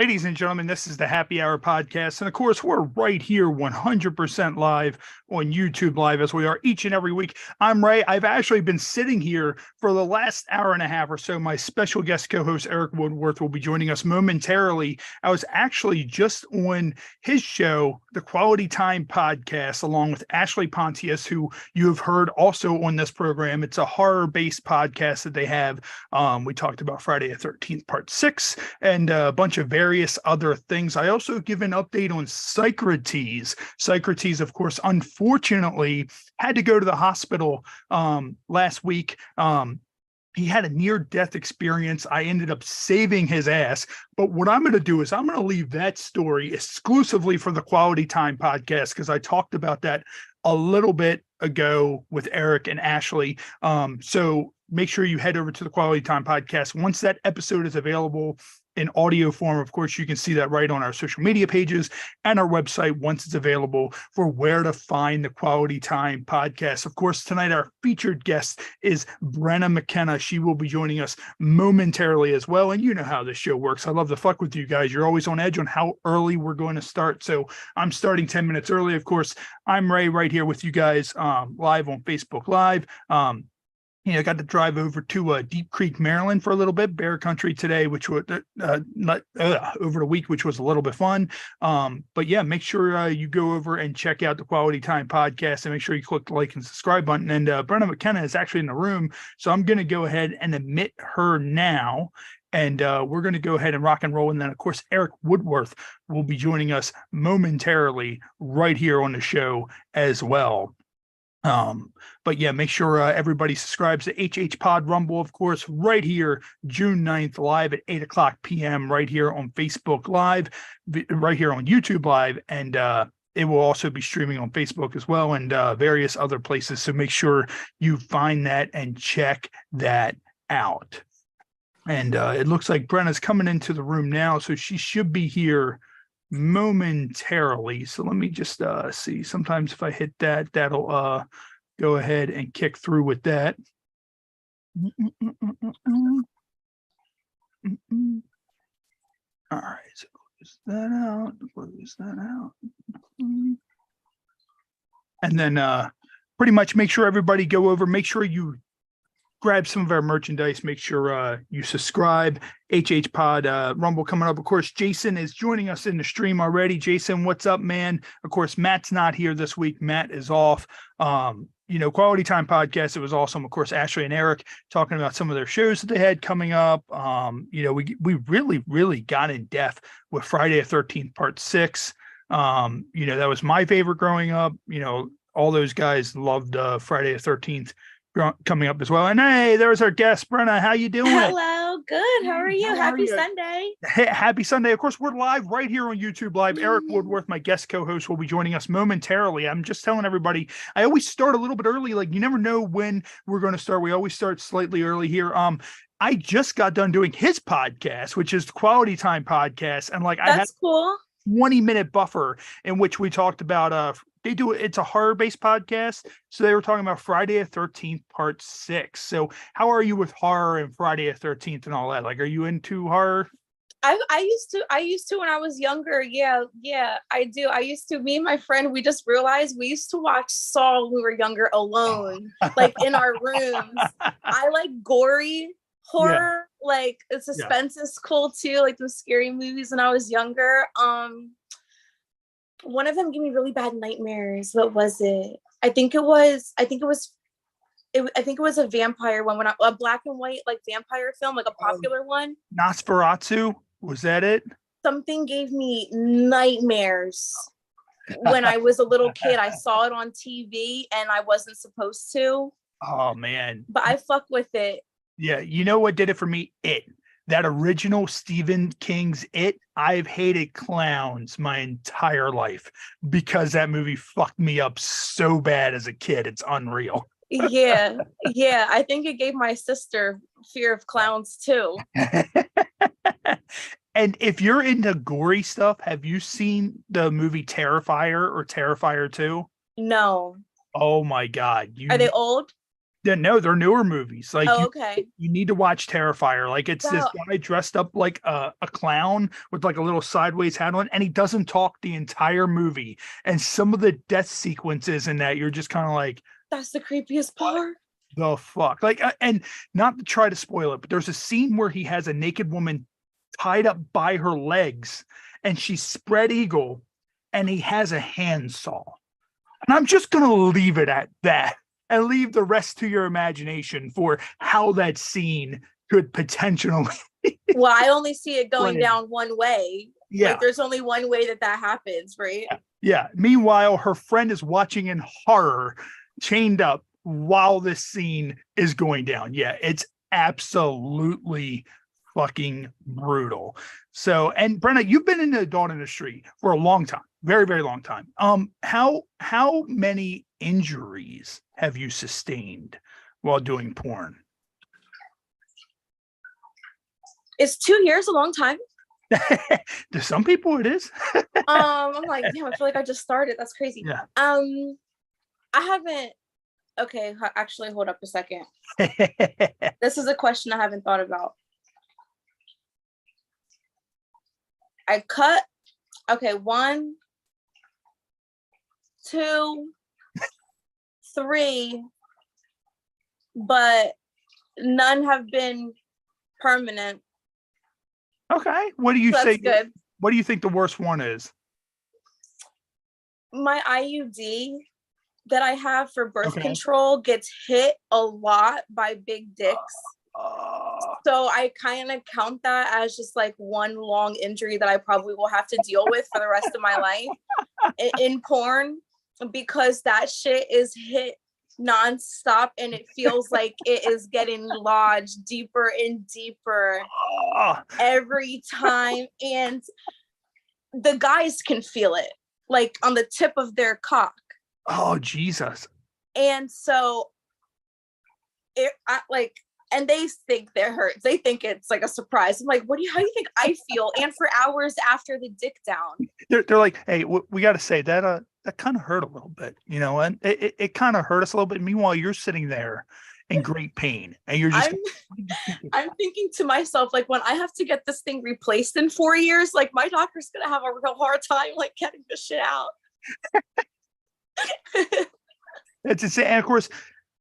Ladies and gentlemen, this is the Happy Hour podcast. And of course, we're right here 100% live on YouTube Live as we are each and every week. I'm Ray. I've actually been sitting here for the last hour and a half or so. My special guest co-host, Erik Woodworth, will be joining us momentarily. I was actually just on his show, the Quality Time Podcast, along with Ashley Pontius, who you have heard also on this program. It's a horror-based podcast that they have. We talked about Friday the 13th, Part 6, and a bunch of various other things. I also give an update on Socrates. Socrates, of course, unfortunately, had to go to the hospital last week. He had a near-death experience. I ended up saving his ass. But what I'm going to do is I'm going to leave that story exclusively for the Quality Time Podcast, because I talked about that a little bit ago with Erik and Ashley. So make sure you head over to the Quality Time Podcast. Once that episode is available in audio form, of course, you can see that right on our social media pages and our website once it's available for where to find the Quality Time Podcast. Of course, tonight our featured guest is Brenna McKenna. She will be joining us momentarily as well. And you know how this show works. I love to fuck with you guys. You're always on edge on how early we're going to start. So I'm starting 10 minutes early. Of course, I'm Ray right here with you guys live on Facebook Live. I got to drive over to Deep Creek, Maryland for a little bit, bear country today, which was over the week, which was a little bit fun. But yeah, make sure you go over and check out the Quality Time Podcast and make sure you click the like and subscribe button. And Brenna McKenna is actually in the room, so I'm going to go ahead and admit her now. And we're going to go ahead and rock and roll. And then, of course, Erik Woodworth will be joining us momentarily right here on the show as well. But yeah, make sure everybody subscribes to TheHHPod Rumble, of course, right here, June 9th, live at 8:00 p.m. right here on Facebook Live, right here on YouTube Live, and it will also be streaming on Facebook as well and various other places. So make sure you find that and check that out. And it looks like Brenna's coming into the room now, so she should be here momentarily. So let me just see. Sometimes if I hit that, that'll go ahead and kick through with that. All right, so close that out. And then pretty much make sure everybody go over, make sure you grab some of our merchandise. Make sure you subscribe. TheHHPod Rumble coming up. Of course, Jason is joining us in the stream already. Jason, what's up, man? Of course, Matt's not here this week. Matt is off. Quality Time Podcast. It was awesome. Of course, Ashley and Erik talking about some of their shows that they had coming up. We really got in depth with Friday the 13th, Part 6. That was my favorite growing up. All those guys loved Friday the 13th. Coming up as well. And hey, there's our guest, Brenna. How you doing? Hello, good. How are you? Happy Sunday. Happy Sunday. Of course, we're live right here on YouTube Live. Erik Woodworth, my guest co-host, will be joining us momentarily. I'm just telling everybody, I always start a little bit early. Like, you never know when we're going to start. We always start slightly early here. I just got done doing his podcast, which is the Quality Time Podcast. And I had cool 20-minute buffer in which we talked about it's a horror-based podcast, so they were talking about Friday the 13th, Part 6. So how are you with horror and Friday the 13th and all that? Like, are you into horror? I used to when I was younger. Yeah, I do. Me and my friend, we just realized we used to watch Saw when we were younger alone, like in our rooms. I like gory horror, like suspense is cool too, like those scary movies when I was younger. One of them gave me really bad nightmares. What was it? I think it was a vampire one, a black and white like vampire film, like a popular one. Nosferatu, was that it? Something gave me nightmares when I was a little kid. I saw it on TV and I wasn't supposed to. Oh man. But I fuck with it. Yeah, you know what did it for me? That original Stephen King's It. I've hated clowns my entire life because that movie fucked me up so bad as a kid. It's unreal. Yeah. I think it gave my sister fear of clowns too. And if you're into gory stuff, have you seen the movie Terrifier or Terrifier 2? No. Oh my God. Are they old? Yeah, no, they're newer movies. Like Oh, okay. you need to watch Terrifier. Like it's this Wow. guy dressed up like a clown with like a little sideways hat on, and he doesn't talk the entire movie. And some of the death sequences in that, you're just kind of like, That's the creepiest part. the fuck? Like, and not to try to spoil it, but there's a scene where he has a naked woman tied up by her legs, and she's spread eagle, and he has a handsaw. And I'm just gonna leave it at that and leave the rest to your imagination for how that scene could potentially. Well, I only see it going Right. down one way. Yeah. Like there's only one way that happens, right? Yeah. Meanwhile, her friend is watching in horror, chained up while this scene is going down. Yeah, it's absolutely fucking brutal. So, and Brenna, you've been in the adult industry for a long time, very, very long time. How many injuries have you sustained while doing porn? Is 2 years a long time? To some people, it is. I'm like, damn, I feel like I just started. That's crazy. Yeah. I haven't. Okay, actually, hold up a second. This is a question I haven't thought about. I cut. Okay, 1, 2, 3, but none have been permanent. Okay. What do you So say? that's good. What do you think the worst one is? My IUD that I have for birth Okay. control gets hit a lot by big dicks. So I kind of count that as just like one long injury that I probably will have to deal with for the rest of my life in porn, because that shit is hit nonstop and it feels like it is getting lodged deeper and deeper every time. And the guys can feel it like on the tip of their cock. Oh, Jesus. And so and they think they're hurt. They think it's like a surprise. I'm like, how do you think I feel? And for hours after the dick down. They're like, hey, we got to say that that kind of hurt a little bit, and it kind of hurt us a little bit. Meanwhile, you're sitting there in great pain, and you're just. I'm thinking to myself, like, when I have to get this thing replaced in 4 years, like my doctor's gonna have a real hard time, like getting this shit out. That's insane. And of course,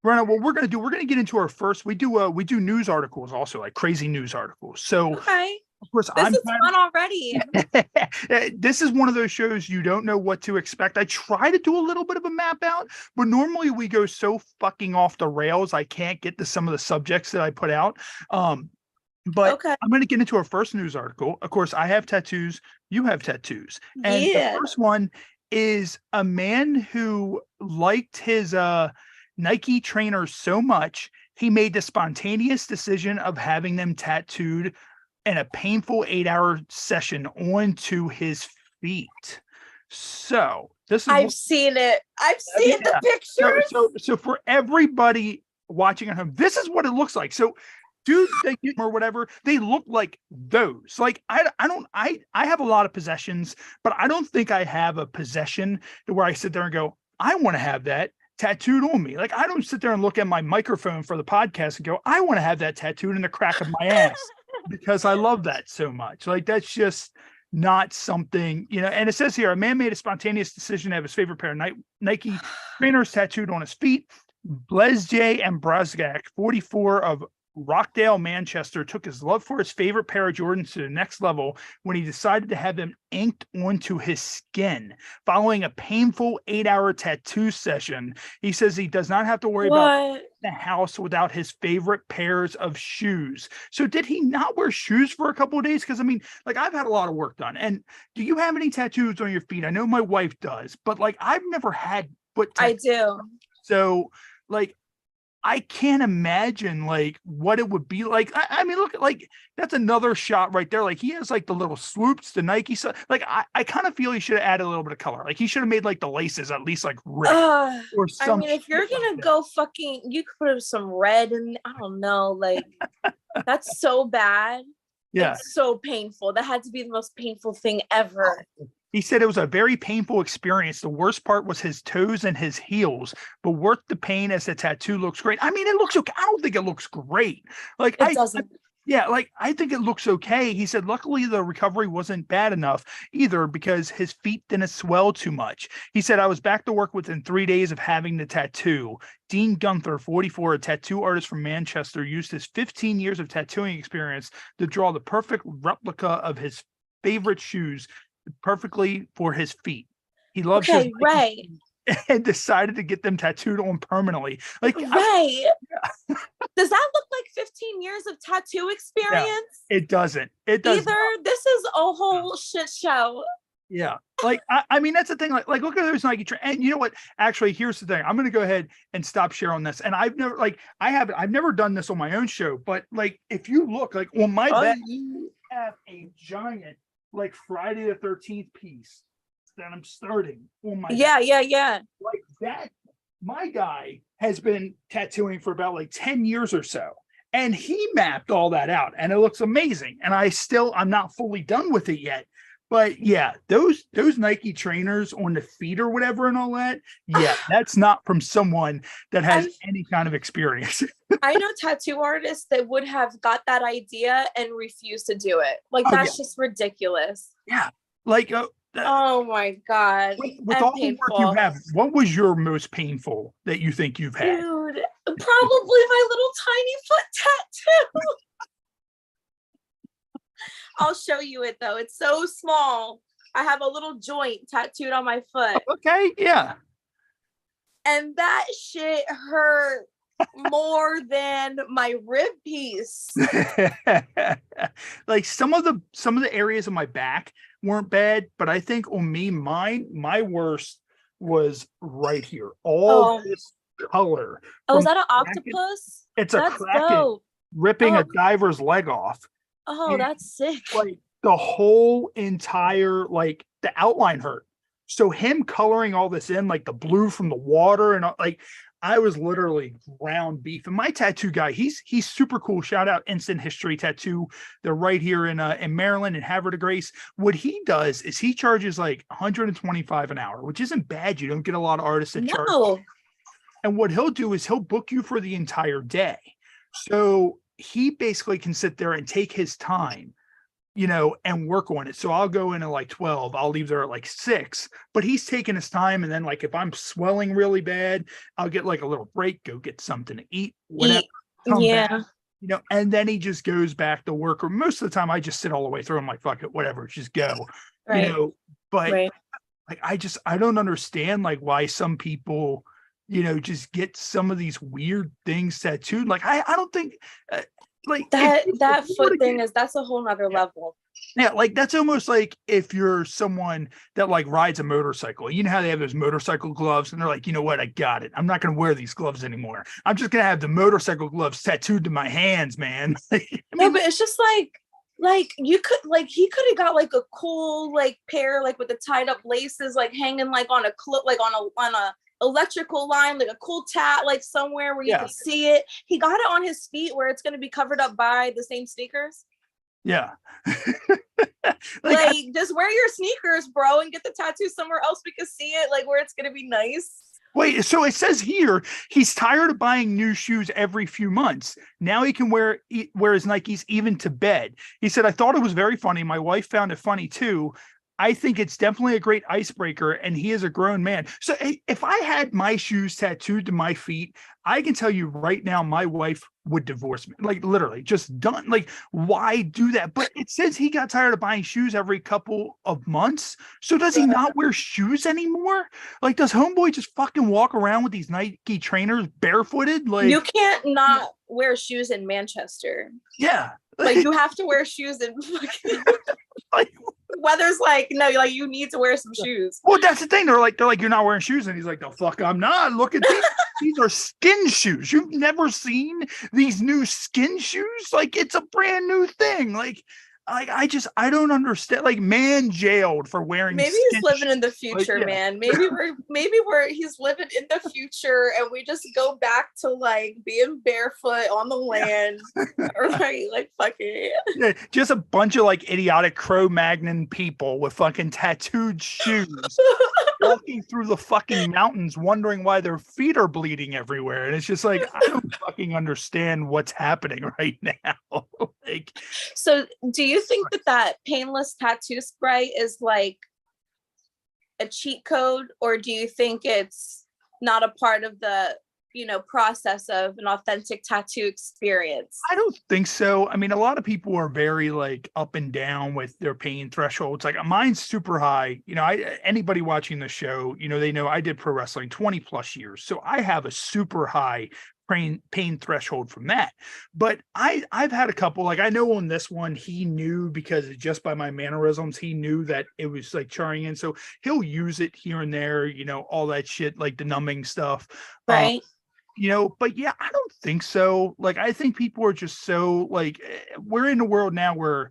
Brenna, what we're gonna do, we're gonna get into our first. We do news articles also, like crazy news articles. So okay. Of course, this is fun already. This is one of those shows you don't know what to expect. I try to do a little bit of a map out, but normally we go so fucking off the rails, I can't get to some of the subjects that I put out. But okay. I'm going to get into our first news article. Of course, I have tattoos. You have tattoos. And the first one is a man who liked his Nike trainers so much, he made the spontaneous decision of having them tattooed in a painful 8-hour session onto his feet. So this is I've seen it. I've seen the pictures. So for everybody watching at home, this is what it looks like. So dudes or whatever, they look like those. Like I have a lot of possessions, but I don't think I have a possession to where I sit there and go, I want to have that tattooed on me. Like I don't sit there and look at my microphone for the podcast and go, I want to have that tattooed in the crack of my ass. Because I love that so much. Like that's just not something, and it says here, a man made a spontaneous decision to have his favorite pair of Nike trainers tattooed on his feet. Blesje and Brasgak, 44 of Rockdale, Manchester, took his love for his favorite pair of Jordans to the next level when he decided to have them inked onto his skin. Following a painful 8-hour tattoo session, he says he does not have to worry about the house without his favorite pairs of shoes. So did he not wear shoes for a couple of days? Because I mean, like I've had a lot of work done. And do you have any tattoos on your feet? I know my wife does, but like I've never had foot tattoos. I do. So like I can't imagine like what it would be like. I mean, look, like that's another shot right there. Like he has like the little swoops, the Nike stuff. Like I kind of feel he should have added a little bit of color. Like he should have made like the laces at least like red or something. I mean, if you're gonna go fucking, you could put some red and I don't know, like that's so bad. Yeah, it's so painful. That had to be the most painful thing ever. He said it was a very painful experience. The worst part was his toes and his heels, but worth the pain as the tattoo looks great. I mean, it looks okay. I don't think it looks great. Like It doesn't. yeah, like I think it looks okay. He said, luckily the recovery wasn't bad enough either because his feet didn't swell too much. He said, I was back to work within 3 days of having the tattoo. Dean Gunther, 44, a tattoo artist from Manchester, used his 15 years of tattooing experience to draw the perfect replica of his favorite shoes perfectly for his feet. He loves his right. and decided to get them tattooed on permanently. Like, right. Does that look like 15 years of tattoo experience? No, it doesn't. It doesn't. Either. This is a whole shit show. Yeah. Like, I mean, that's the thing. Like, look at those Nike and you know what? Actually, here's the thing. I'm going to go ahead and stop sharing this. And I've never done this on my own show, but like, if you look like on my back, you have a giant, like Friday the 13th piece that I'm starting on my yeah like that. My guy has been tattooing for about like 10 years or so, and he mapped all that out and it looks amazing. And I'm not fully done with it yet, but yeah, those Nike trainers on the feet or whatever and all that, yeah, that's not from someone that has any kind of experience. I know tattoo artists that would have got that idea and refused to do it. Like, that's just ridiculous. Yeah. Like, oh my God. With all the work you have, what was your most painful that you think you've had? Dude, probably my little tiny foot tattoo. I'll show you it though. It's so small. I have a little joint tattooed on my foot. Okay, yeah. And that shit hurt more than my rib piece. Like some of the areas of my back weren't bad, but I think on me, my worst was right here. All this color. Oh, is that an octopus? It's a kraken ripping a diver's leg off. Oh, and that's sick. Like the whole entire, like the outline hurt. So him coloring all this in, like the blue from the water and like, I was literally ground beef. And my tattoo guy, he's super cool. Shout out Instant History Tattoo. They're right here in Maryland in Havre de Grace. What he does is he charges like $125 an hour, which isn't bad. You don't get a lot of artists that charge. And what he'll do is he'll book you for the entire day. So he basically can sit there and take his time, you know, and work on it. So I'll go in at like 12, I'll leave there at like 6, but he's taking his time. And then like, if I'm swelling really bad, I'll get like a little break, go get something to eat, whatever. Yeah. Back, you know, and then he just goes back to work, or most of the time I just sit all the way through. I'm like, fuck it, whatever, just go, you know, but like, I don't understand like why some people, you know, just get some of these weird things tattooed. Like, I don't think like that foot thing that's a whole nother level. Yeah, like that's almost like if you're someone that like rides a motorcycle. You know how they have those motorcycle gloves and they're like, you know what, I got it. I'm not going to wear these gloves anymore. I'm just going to have the motorcycle gloves tattooed to my hands, man. No, but it's just like you could, like, he could have got like a cool like pair, like with the tied up laces, like hanging like on a like on a electrical line, like a cool tat, like somewhere where you can see it. He got it on his feet where it's going to be covered up by the same sneakers. Yeah. like just wear your sneakers, bro, and get the tattoo somewhere else we can see it, like where it's going to be nice. Wait, so it says here he's tired of buying new shoes every few months. Now he can wear his Nikes even to bed. He said, I thought it was very funny. My wife found it funny too. I think it's definitely a great icebreaker, and he is a grown man. So if I had my shoes tattooed to my feet, I can tell you right now, my wife would divorce me. Like literally just done. Like, why do that? But it says he got tired of buying shoes every couple of months. So does he not wear shoes anymore? Like, does homeboy just fucking walk around with these Nike trainers barefooted? Like, you can't not wear shoes in Manchester. Yeah. Like you have to wear shoes in like, weather's like, no, like you need to wear some shoes. Well, that's the thing. They're like, you're not wearing shoes. And he's like, the fuck, I'm not. Look at these. These are skin shoes. You've never seen these new skin shoes? Like, it's a brand new thing. Like, like I don't understand. Like, man jailed for wearing. Maybe he's living in the future, man. Maybe he's living in the future, and we just go back to like being barefoot on the land, right? Like fucking just a bunch of like idiotic Cro-Magnon people with fucking tattooed shoes walking through the fucking mountains, wondering why their feet are bleeding everywhere. And it's just like, I don't fucking understand what's happening right now. Like, so do you think that painless tattoo spray is like a cheat code, or do you think it's not a part of the process of an authentic tattoo experience? I don't think so. I mean, a lot of people are very like up and down with their pain thresholds. Like mine's super high. Anybody watching the show, they know I did pro wrestling 20 plus years. So I have a super high pain threshold from that. But I've had a couple, like I know on this one, he knew because just by my mannerisms, he knew that it was like charring in. So he'll use it here and there, all that shit, like the numbing stuff. Right. But yeah, I don't think so. Like, I think people are just so like, we're in a world now where,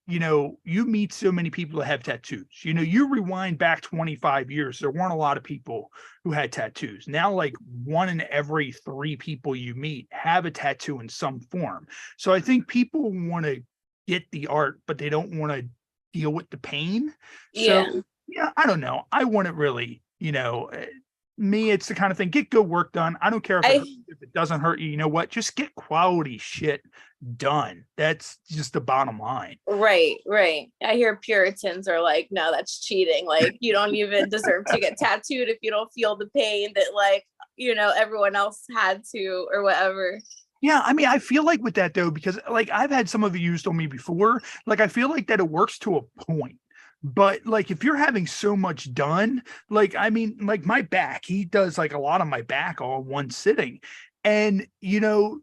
you meet so many people that have tattoos. You rewind back 25 years, there weren't a lot of people who had tattoos. Now, like 1 in every 3 people you meet have a tattoo in some form. So I think people want to get the art, but they don't want to deal with the pain. Yeah. So, yeah, I don't know. I wouldn't really, me, it's the kind of thing, get good work done. I don't care if it doesn't hurt you. You know what? Just get quality shit done. That's just the bottom line. Right. I hear Puritans are like, no, that's cheating. Like, you don't even deserve to get tattooed if you don't feel the pain that like, everyone else had to or whatever. Yeah, I mean, I feel like with that though, because like I've had some of it used on me before, like I feel like that it works to a point. But like if you're having so much done, like I mean, like my back, he does like a lot of my back all in one sitting. And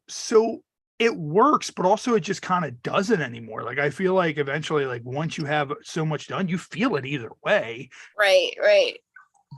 so it works, but also it just kind of doesn't anymore. Like I feel like eventually, like once you have so much done, you feel it either way. Right.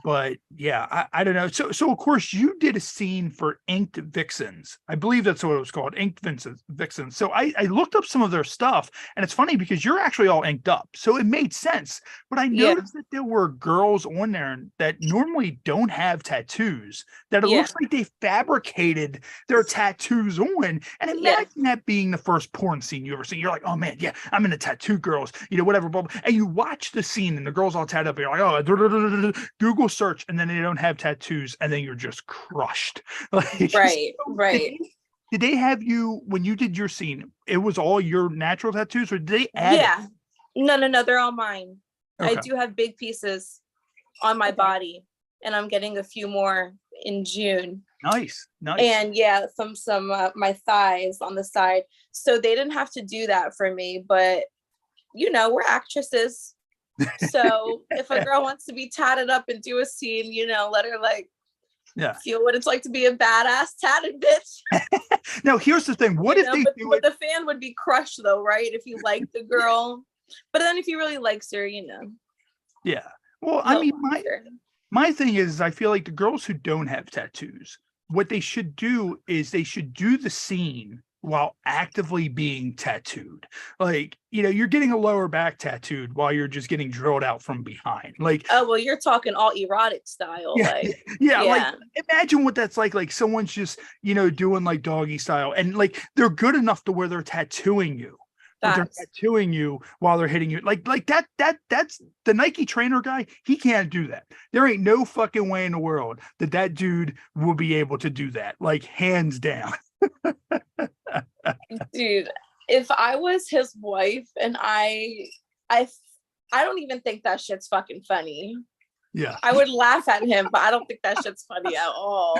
But yeah, I don't know. So of course you did a scene for Inked Vixens. I believe that's what it was called, Inked Vixens. So I looked up some of their stuff, and it's funny because you're actually all inked up. So it made sense. But I noticed that there were girls on there that normally don't have tattoos, that it looks like they fabricated their tattoos on. And imagine that being the first porn scene you ever seen. You're like, oh man, yeah, I'm into tattoo girls, whatever, blah, blah. And you watch the scene and the girls all tatted up. You're like, oh, Google search, and then they don't have tattoos, and then you're just crushed. Like, right. Did they have you when you did your scene? It was all your natural tattoos, or did they add? No, they're all mine. Okay. I do have big pieces on my body, and I'm getting a few more in June. Nice. And some my thighs on the side. So they didn't have to do that for me, but we're actresses. So if a girl wants to be tatted up and do a scene, let her like feel what it's like to be a badass tatted bitch. Now here's the thing. What if they do it? But the fan would be crushed though, right? If you like the girl. But then if he really likes her, Yeah. Well, I mean, my thing is I feel like the girls who don't have tattoos, what they should do is they should do the scene while actively being tattooed. Like, you're getting a lower back tattooed while you're just getting drilled out from behind. Like, oh, well, you're talking all erotic style. Yeah. Like, imagine what that's like. Like someone's just, doing like doggy style, and like they're good enough to where they're tattooing you. But they're tattooing you while they're hitting you. Like that's the Nike trainer guy. He can't do that. There ain't no fucking way in the world that dude will be able to do that. Like hands down. Dude, if I was his wife, and I don't even think that shit's fucking funny. Yeah, I would laugh at him, but I don't think that shit's funny at all.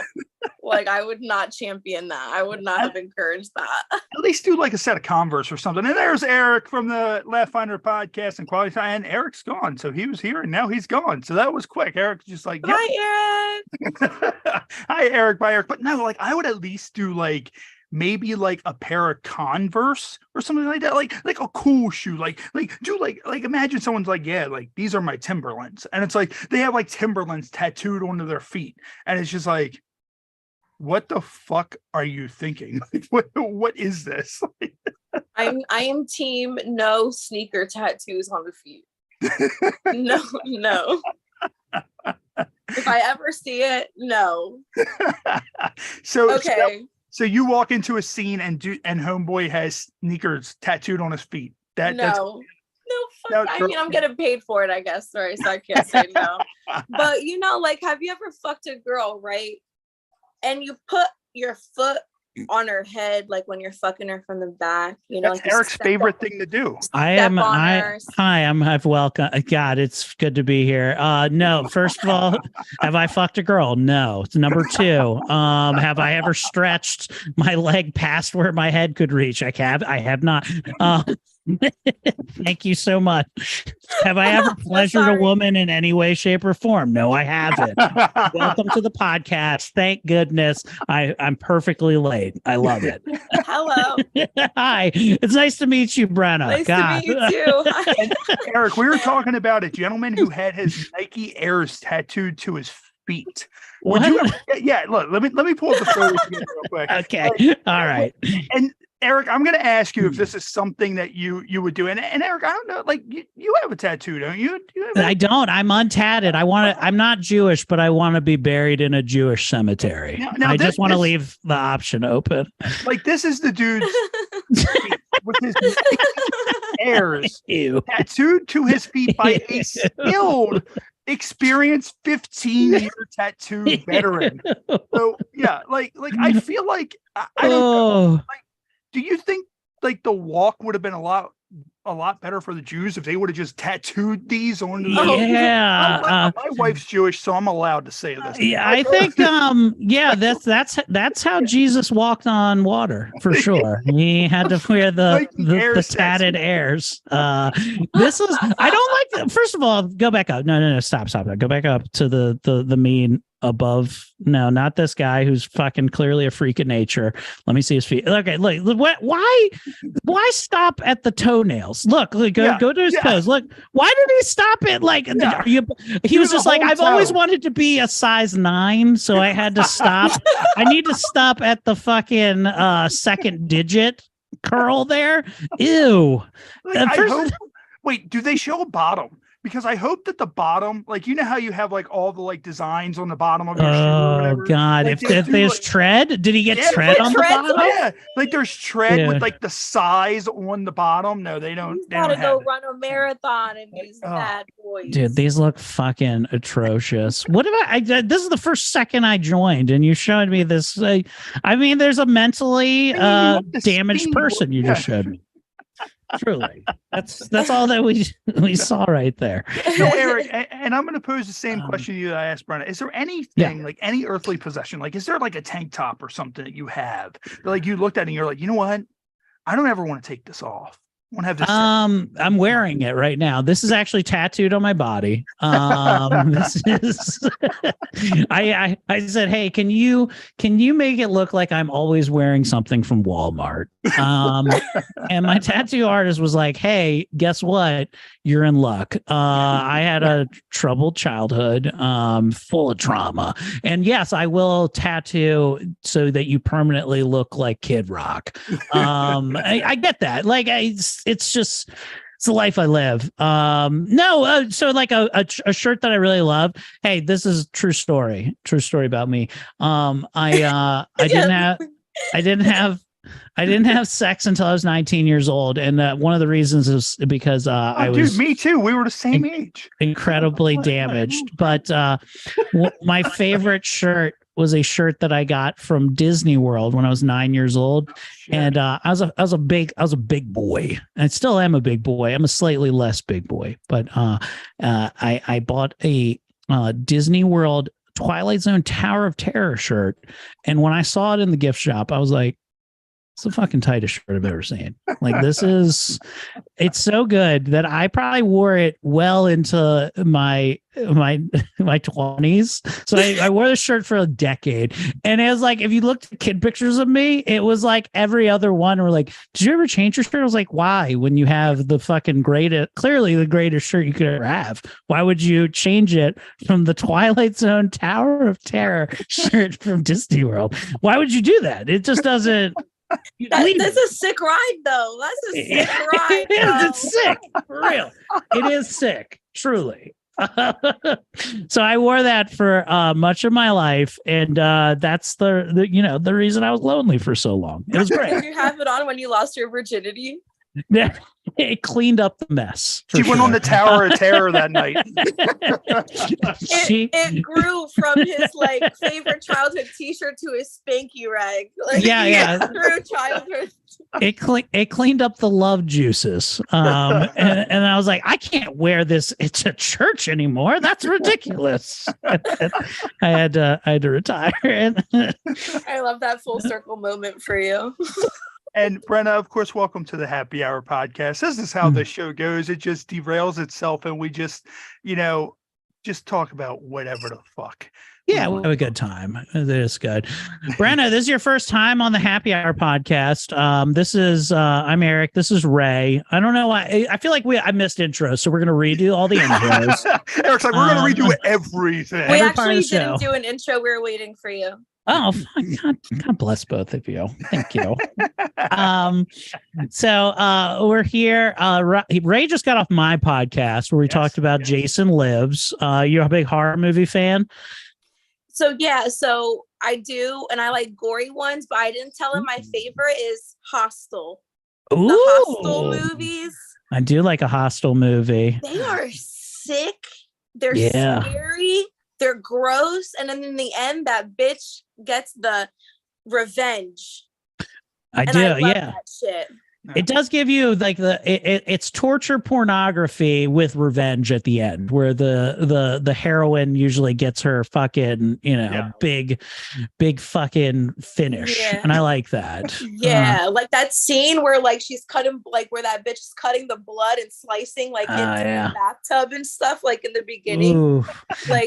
Like, I would not champion that. I would not have encouraged that. At least do like a set of Converse or something. And there's Erik from the Laugh Finder podcast and Quality Time. And Erik's gone, so he was here and now he's gone. So that was quick. Erik's just like, hi, Erik. Hi, Erik. Bye, Erik. But no, like I would at least do like maybe like a pair of Converse or something like that, like a cool shoe, like do like imagine someone's like, yeah, like these are my Timberlands, and it's like they have like Timberlands tattooed onto their feet, and it's just like, what the fuck are you thinking? Like, what is this? I am team no sneaker tattoos on the feet. No. If I ever see it, no. Okay. So you walk into a scene and homeboy has sneakers tattooed on his feet. No, fuck. I mean, I'm getting paid for it, I guess. Sorry, so I can't say no. But like, have you ever fucked a girl, right? And you put your foot on her head, like when you're fucking her from the back, that's like Eric's favorite thing to do. I've welcome. God, it's good to be here. No, first of all, have I fucked a girl? No. It's number 2. Have I ever stretched my leg past where my head could reach? I have not. Thank you so much. Have I ever pleasured a woman in any way, shape, or form? No, I haven't. Welcome to the podcast. Thank goodness. I'm perfectly late. I love it. Hello. Hi. It's nice to meet you, Brenna. Nice to meet you too. And Eric, we were talking about a gentleman who had his Nike Airs tattooed to his feet. Would you? Look, let me pull up the photos again real quick. Okay. All right. And Eric, I'm going to ask you if this is something that you would do. And Eric, I don't know, like you have a tattoo, don't you? I don't. I'm untatted. I'm not Jewish, but I want to be buried in a Jewish cemetery. Now I just want to leave the option open. Like, this is the dude's with his Airs tattooed to his feet by a skilled, experienced 15-year tattoo veteran. So yeah, like I feel like I don't know. Like, do you think like the walk would have been a lot better for the Jews if they would have just tattooed these onto the my wife's Jewish, so I'm allowed to say this. Yeah, I think that's how Jesus walked on water for sure. He had to wear the tatted Airs. This is I don't like. First of all, go back up. No, stop. Go back up to the mean above. No, not this guy who's fucking clearly a freak of nature. Let me see his feet. Okay, look, why stop at the toenails? Look, go to his toes. Look, why did he stop it? Like, he was just like, I've always wanted to be a size 9, so I had to stop. I need to stop at the fucking second digit curl there. Ew. Wait, do they show a bottom? Because I hope that the bottom, like, how you have like all the like designs on the bottom of your shoe or whatever. Oh God! Like, if there's tread, did he get tread on the bottom? Yeah, like there's tread with like the size on the bottom. No, they don't. You gotta go run a marathon in these bad boys. Dude, these look fucking atrocious. What about this is the first second I joined, and you showed me this. I mean, there's a mentally damaged person you just showed me. Truly, that's all that we saw right there. No, Eric, and I'm going to pose the same question to you that I asked Brenna. Is there anything like any earthly possession? Like, is there like a tank top or something that you have that, like, you looked at and you're like, you know what? I don't ever want to take this off. I want to have this. I'm wearing it right now. This is actually tattooed on my body. This is. I said, hey, can you make it look like I'm always wearing something from Walmart? And my tattoo artist was like, hey, guess what? You're in luck. I had a troubled childhood, full of trauma, and yes, I will tattoo so that you permanently look like Kid Rock. I get that. Like, it's just. It's the life I live. So like a shirt that I really love. Hey, this is true story about me. I didn't have sex until I was 19 years old, and one of the reasons is because I was. Me too. We were the same age. Incredibly damaged, but my favorite shirt was a shirt that I got from Disney World when I was 9 years old. And I was a big boy. I still am a big boy. I'm a slightly less big boy, but I bought a Disney World Twilight Zone Tower of Terror shirt. And when I saw it in the gift shop, I was like, it's the fucking tightest shirt I've ever seen. Like, it's so good that I probably wore it well into my 20s. So I wore the shirt for a decade. And it was like, if you looked at kid pictures of me, it was like every other one were like, did you ever change your shirt? I was like, why? When you have the fucking clearly the greatest shirt you could ever have, why would you change it from the Twilight Zone Tower of Terror shirt from Disney World? Why would you do that? It just doesn't. That's a sick ride, though. That's a sick ride. It's sick, for real. It is sick, truly. So I wore that for much of my life, and that's the reason I was lonely for so long. It was great. Did you have it on when you lost your virginity? It cleaned up the mess. She went on the Tower of Terror that night. It grew from his favorite childhood T-shirt to his spanky rag. Through childhood. It cleaned up the love juices. And I was like, I can't wear this. It's a church anymore. That's ridiculous. I had to retire. I love that full circle moment for you. And Brenna, of course, welcome to the Happy Hour podcast. This is how the show goes. It just derails itself, and we just talk about whatever the fuck. Yeah, we have a good time. It is good. Brenna, this is your first time on the Happy Hour podcast. I'm Erik. This is Ray. I don't know why. I feel like I missed intros, so we're going to redo all the intros. Eric's like, we're going to redo everything. We actually didn't do an intro. We were waiting for you. Oh, God bless both of you. Thank you. So we're here. Ray just got off my podcast where we talked about Jason Lives. You're a big horror movie fan? So I do, and I like gory ones, but I didn't tell him my favorite is Hostel. Ooh. The Hostel movies. I do like a Hostel movie. They are sick. They're scary. They're gross. And then in the end, that bitch gets the revenge. I love that shit. It does give you it's torture pornography with revenge at the end, where the heroine usually gets her fucking big fucking finish, and I like that. Yeah, like that scene where she's cutting where that bitch is cutting the blood and slicing into the bathtub and stuff in the beginning. Ooh.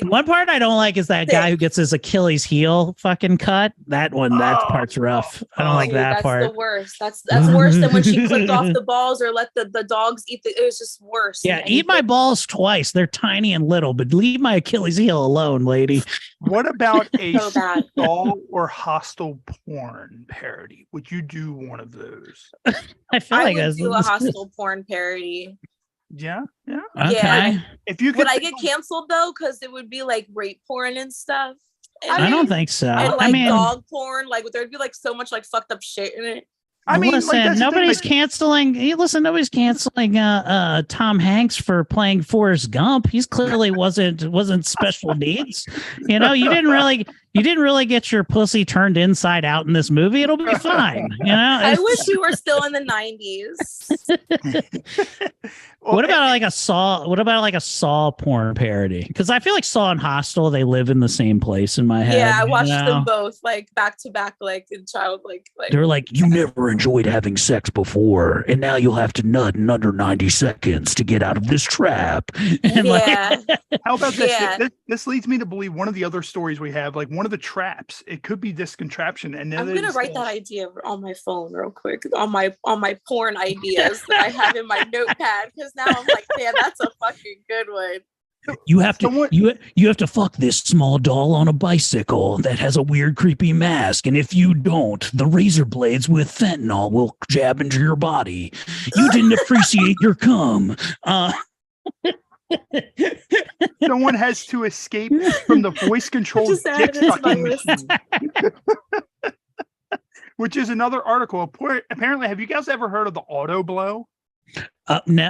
One part I don't like is that guy who gets his Achilles heel fucking cut. That part's rough. I don't like that part. That's the worst. That's worse than when she clipped off the balls or let the dogs eat it was just worse. Yeah, eat my balls twice. They're tiny and little, but leave my Achilles heel alone, lady. What about a Saw or Hostel porn parody? Would you do one of those? I would do a Hostel porn parody. Yeah. Okay. Yeah. If you could, would I get canceled though? Because it would be rape porn and stuff. And I don't think so. And dog porn, there'd be so much fucked up shit in it. Listen, nobody's canceling. Nobody's canceling Tom Hanks for playing Forrest Gump. He's clearly wasn't special needs. You didn't really get your pussy turned inside out in this movie. It'll be fine. I wish you were still in the 90s. What about a Saw? What about a Saw porn parody? Because I feel like Saw and Hostel, they live in the same place in my head. Yeah, I watched them both back to back, in child They're like, you never enjoyed having sex before, and now you'll have to nut in under 90 seconds to get out of this trap. And how about this? Yeah. This leads me to believe one of the other stories we have, one of the traps. It could be this contraption, and I'm gonna write that idea on my phone real quick on my porn ideas that I have in my notepad, because now I'm like, damn, that's a fucking good one. You have to fuck this small doll on a bicycle that has a weird, creepy mask, and if you don't, the razor blades with fentanyl will jab into your body. You didn't appreciate your cum. Someone has to escape from the voice-controlled dick sucking machine. Which is another article. Apparently, have you guys ever heard of the auto blow?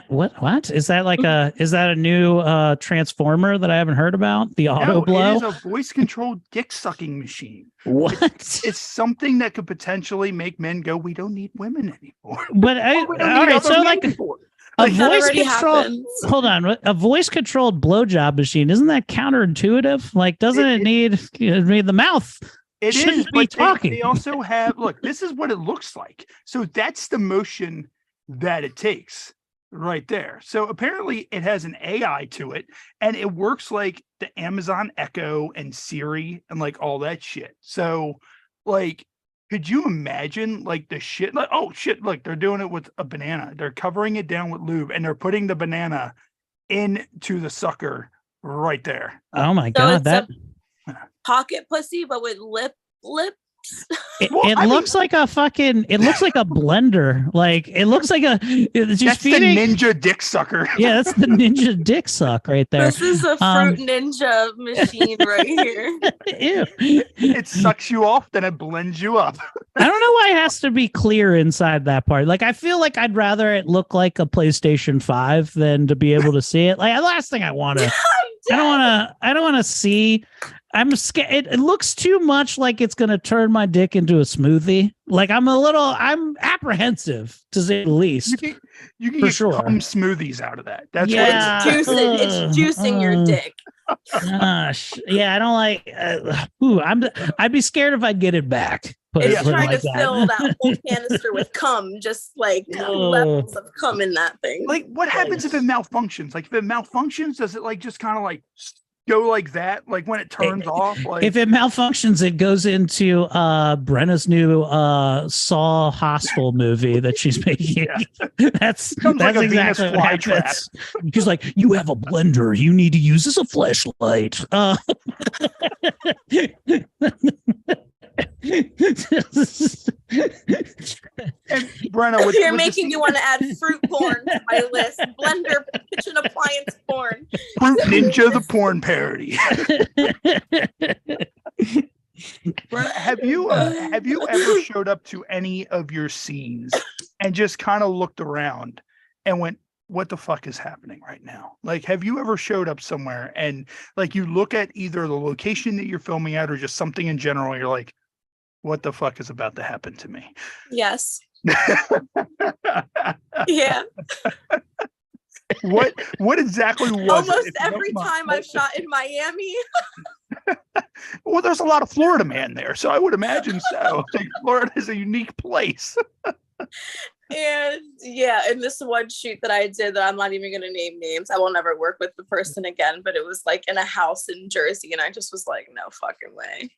What is that is that a new transformer that I haven't heard about? The auto blow? It is a voice-controlled dick sucking machine. What? It's something that could potentially make men go, we don't need women anymore. But a voice controlled. Hold on, a voice controlled blowjob machine, isn't that counterintuitive? Doesn't it need the mouth? It shouldn't is, be but talking. They also have this is what it looks like. So that's the motion that it takes right there. So apparently it has an AI to it, and it works like the Amazon Echo and Siri and all that shit. So could you imagine the shit? Oh shit, look, they're doing it with a banana. They're covering it down with lube, and they're putting the banana into the sucker right there. Oh my God, that pocket pussy, but with lip It looks like a blender. Like it looks like it's just that's feeding the ninja dick sucker. Yeah, that's the ninja dick suck right there. This is a fruit ninja machine right here. Ew. It sucks you off, then it blends you up. I don't know why it has to be clear inside that part. Like I feel like I'd rather it look like a PlayStation 5 than to be able to see it. Like the last thing I want to I don't want to see. I'm scared. It looks too much like it's going to turn my dick into a smoothie. Like I'm apprehensive to say the least. You can for get sure. smoothies out of that. That's Yeah. what It's juicing your dick. Gosh, yeah, I don't like. I'd be scared if I'd get it back. It's trying to fill that whole canister with cum, just like levels of cum in that thing. Like, what happens if it malfunctions? Like, if it malfunctions, does it like just kind of like go like that? Like when it turns off? Like if it malfunctions, it goes into Brenna's new Saw Hostel movie that she's making. That's like a exactly Venus what flytrap. happens. He's like, you have a blender. You need to use this as a flashlight. And Brenna, you're making me want to add fruit porn to my list. Blender, kitchen appliance porn. Fruit Ninja, the porn parody. Brenna, have you ever showed up to any of your scenes and just kind of looked around and went, what the fuck is happening right now? Like, have you ever showed up somewhere and like you look at either the location that you're filming at or just something in general, you're like, what the fuck is about to happen to me? Yes. Yeah. What exactly was almost it? every time I've shot in Miami? Well, there's a lot of Florida man there, so I would imagine so. Like, Florida is a unique place. And yeah, in this one shoot that I did that I'm not even going to name names, I will never work with the person again, but it was like in a house in Jersey, and I just was like, no fucking way.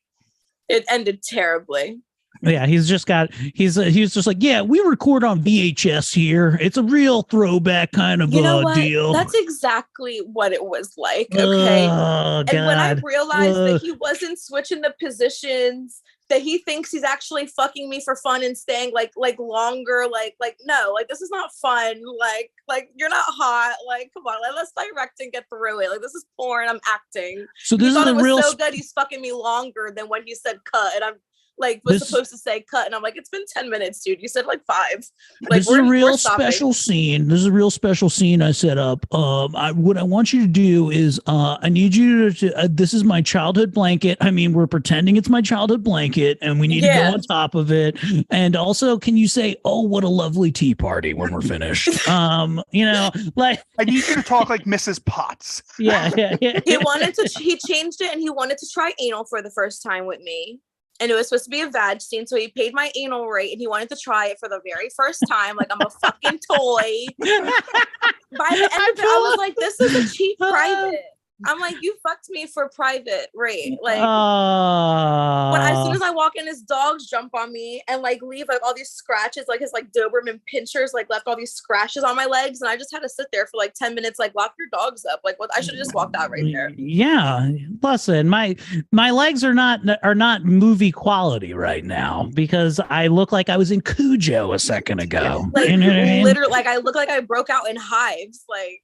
It ended terribly. Yeah, he's just like, yeah, we record on VHS here. It's a real throwback kind of deal. That's exactly what it was like. Okay. Oh, and when I God. realized that he wasn't switching the positions, that he thinks he's actually fucking me for fun and staying like longer, like no, like this is not fun. Like you're not hot. Like, come on, let's direct and get through it. Like this is porn. I'm acting. So this is it was real so good. He's fucking me longer than when he said cut, and I'm like supposed to say cut, and I'm like, it's been 10 minutes, dude. You said like 5. Like, this is a real special scene. This is a real special scene I set up. What I want you to do is I need you to this is my childhood blanket. I mean, we're pretending it's my childhood blanket, and we need to go on top of it. And also, can you say, oh, what a lovely tea party when we're finished? Like I need you to talk like Mrs. Potts. Yeah. He changed it, and he wanted to try anal for the first time with me. And it was supposed to be a vag scene, so he paid my anal rate, and he wanted to try it for the very first time, like I'm a fucking toy. By the end of it, I was like, "This is a cheap private." I'm like, "You fucked me for private rate." Like, when as soon as I walk in, his dogs jump on me and like leave like all these scratches, like his like Doberman pinchers, like left all these scratches on my legs, and I just had to sit there for like 10 minutes, like lock your dogs up. Like, what? I should have just walked out right there. Yeah, listen, my legs are not movie quality right now because I look like I was in Cujo a second ago. Like, you know what I mean? literally, like I look like I broke out in hives, like.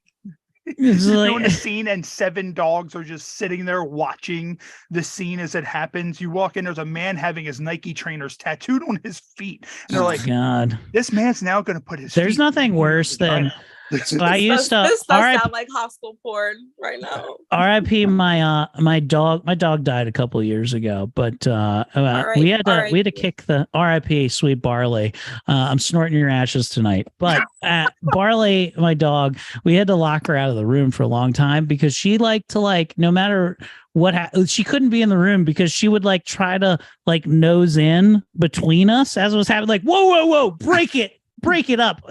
It's You're like, doing a scene and 7 dogs are just sitting there watching the scene as it happens. You walk in, there's a man having his Nike trainers tattooed on his feet. And they're like, God, this man's now going to put his there's feet nothing worse than I used to. This does sound like hostile porn right now. R.I.P. My dog. My dog died a couple of years ago, but we had to kick the R.I.P. Sweet Barley. I'm snorting your ashes tonight, but Barley, my dog, we had to lock her out of the room for a long time because she liked to no matter what she couldn't be in the room because she would try to nose in between us as it was happening. Like, whoa, break it up.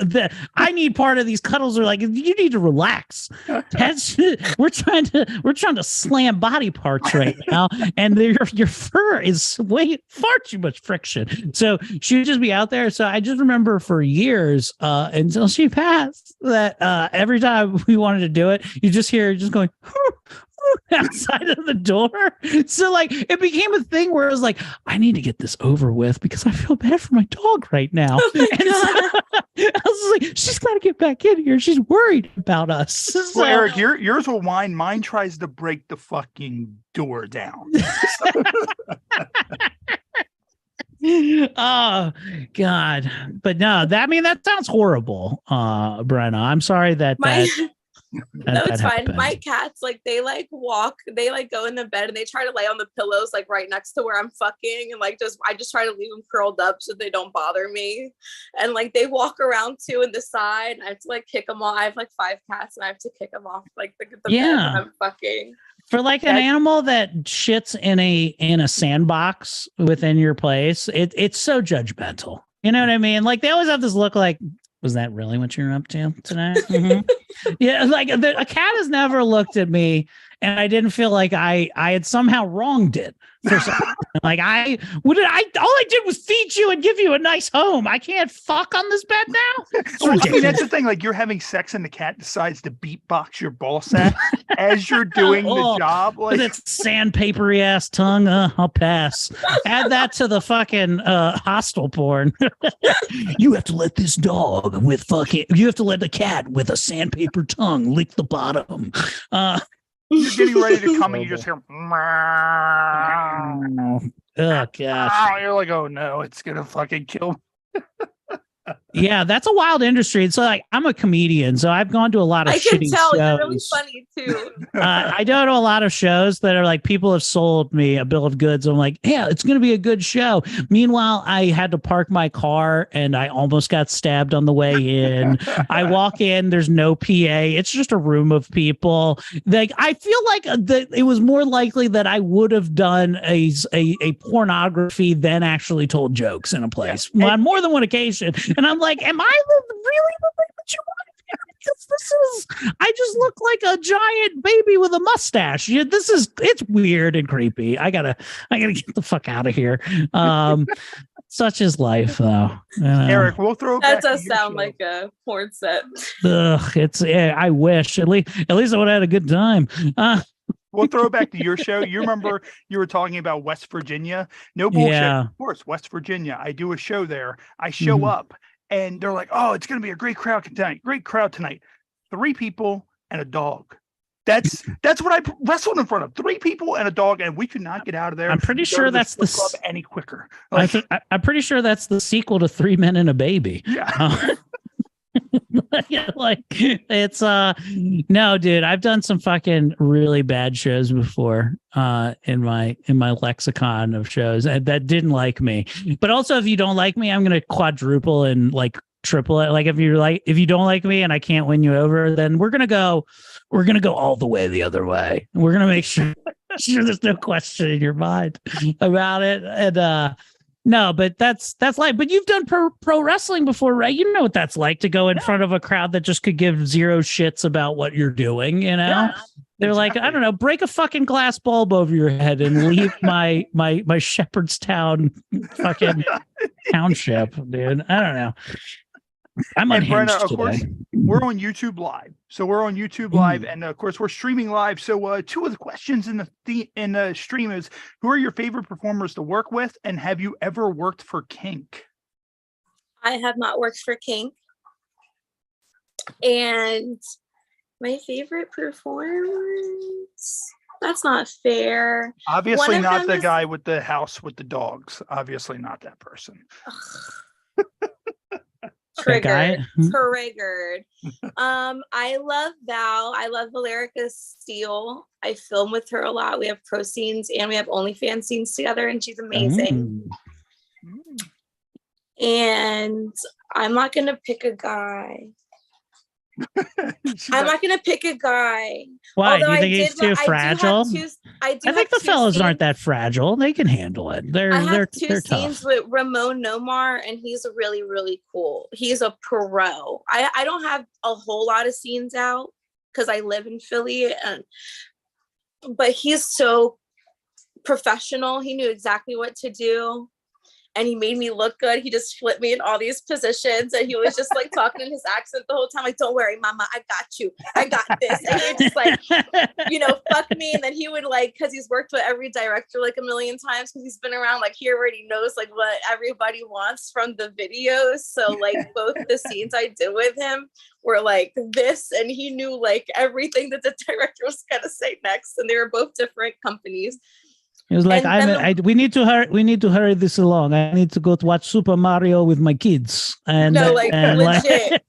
I need part of these cuddles are like, you need to relax. We're trying to slam body parts right now, and your fur is far too much friction. So she would just be out there. So I just remember for years until she passed that every time we wanted to do it, you just hear her just going outside of the door. So like it became a thing where it was like, I need to get this over with because I feel bad for my dog right now. Oh my And so I was like, she's got to get back in here. She's worried about us. So, Well, Eric, yours will whine. Mine tries to break the fucking door down. oh God. But no, that sounds horrible. Brenna. I'm sorry that No, it's fine. happened. My cats, like, they like walk, they like go in the bed and they try to lay on the pillows, like right next to where I'm fucking. And like, I just try to leave them curled up so they don't bother me. And like, they walk around too in the side. And I have to like kick them off. I have like 5 cats and I have to kick them off like the bed when I'm fucking. For like an animal that shits in a sandbox within your place, it's so judgmental. You know what I mean? Like they always have this look like, was that really what you're up to today? Mm-hmm. Yeah, like a cat has never looked at me and I didn't feel like I had somehow wronged it for something. Like all I did was feed you and give you a nice home. I can't fuck on this bed now. Well, I mean, that's the thing. Like you're having sex and the cat decides to beatbox your ball sack as you're doing the job. Like that sandpapery ass tongue. I'll pass. Add that to the fucking hostile porn. You have to let this dog with fucking. You have to let the cat with a sandpaper tongue lick the bottom. You're getting ready to come and you just hear oh gosh. You're like, oh no, it's gonna fucking kill me. Yeah, that's a wild industry. And so like I'm a comedian, so I've gone to a lot of I can shitty tell shows. you're really funny too. I go to a lot of shows that are like people have sold me a bill of goods. I'm like, yeah, it's going to be a good show. Meanwhile, I had to park my car and I almost got stabbed on the way in. I walk in, there's no PA. It's just a room of people. Like I feel like it was more likely that I would have done a pornography than actually told jokes in a place on more than one occasion. And I'm like, am I really the thing that you want? I just look like a giant baby with a mustache. It's weird and creepy. I gotta get the fuck out of here. Such is life, though. Eric, we'll throw. That does sound like a porn set. I wish at least I would have had a good time. We'll throw it back to your show. You remember you were talking about West Virginia? No bullshit. Yeah. Of course, West Virginia. I do a show there. I show up and they're like, oh, it's going to be a great crowd tonight. Great crowd tonight. 3 people and a dog. That's what I wrestled in front of. 3 people and a dog, and we could not get out of there. I'm pretty sure that's the club any quicker. Like, I'm pretty sure that's the sequel to 3 Men and a Baby. Yeah. Like it's no, dude, I've done some fucking really bad shows before in my lexicon of shows that didn't like me. But also, if you don't like me, I'm gonna quadruple and like triple it. Like if you don't like me and I can't win you over, then we're gonna go all the way the other way. We're gonna make sure there's no question in your mind about it. And no, but that's like, but you've done pro wrestling before, right? You know what that's like to go in front of a crowd that just could give 0 shits about what you're doing, you know? Yeah, they're like, I don't know, break a fucking glass bulb over your head and leave my Shepherdstown fucking township, dude. I don't know. I'm unhinged Brenna, of today. course, we're on YouTube Live. So we're on YouTube Live, and of course we're streaming live. So 2 of the questions in the stream is: who are your favorite performers to work with, and have you ever worked for kink? I have not worked for kink, and my favorite performers. That's not fair. Obviously, not the guy with the house with the dogs. Obviously, not that person. Triggered. I love Val. I love Valerica Steele. I film with her a lot. We have pro scenes and we have OnlyFans scenes together, and she's amazing. And I'm not gonna pick a guy. I'm not gonna pick a guy. Why? Do you think he's too fragile? I think the fellows aren't that fragile. They can handle it. They're 2 scenes with Ramon Nomar, and he's really, really cool. He's a pro. I don't have a whole lot of scenes out because I live in Philly, but he's so professional. He knew exactly what to do. and he made me look good. He just flipped me in all these positions, and he was just like talking in his accent the whole time, like, don't worry, mama, I got you. I got this. And he would just like, fuck me. And then he would like, because he's worked with every director like a million times, because he's been around, like he already knows like what everybody wants from the videos. So like both the scenes I did with him were like this, and he knew like everything that the director was gonna say next. And they were both different companies. It was like, we need to hurry this along. I need to go to watch Super Mario with my kids. And legit.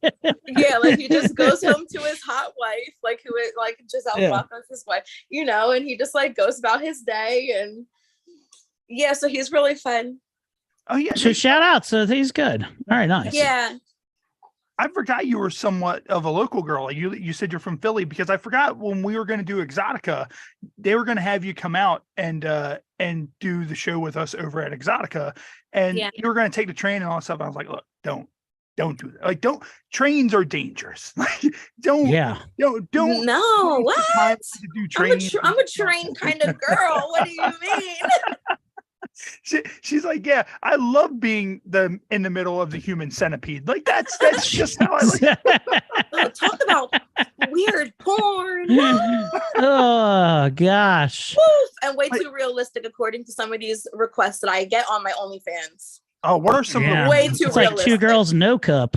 Yeah, like he just goes home to his hot wife, like who is like Giselle Bachman's his wife, and he just like goes about his day. And yeah, so he's really fun. Oh yeah. So shout out. So he's good. All right, nice. Yeah. I forgot you were somewhat of a local girl. You said you're from Philly, because I forgot when we were going to do Exotica, they were going to have you come out and do the show with us over at Exotica, and you were going to take the train and all that stuff. I was like, look, don't do that. Like, trains are dangerous. Like, don't. No, what? To do trains. I'm a train kind of girl. What do you mean? She's like, yeah, I love being in the middle of the human centipede. Like that's just how I like. Talk about weird porn. Oh gosh. And way too realistic according to some of these requests that I get on my OnlyFans. Oh, what are some of the way too it's realistic? Like 2 girls, no cup.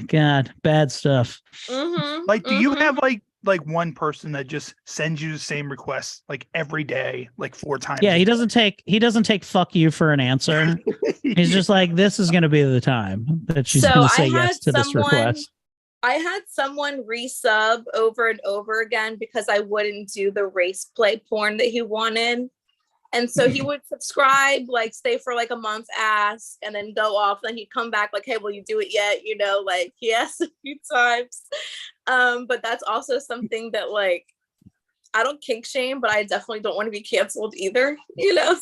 God, bad stuff. Mm-hmm, like, do you have like one person that just sends you the same requests like every day, like 4 times? Yeah, he doesn't take fuck you for an answer. He's just like, this is going to be the time that she's going to say yes to this request. I had someone resub over and over again because I wouldn't do the race play porn that he wanted. And so he would subscribe, like stay for like a month, ask, and then go off. Then he'd come back like, hey, will you do it yet? Like, yes, a few times. But that's also something that like, I don't kink shame, but I definitely don't want to be canceled either,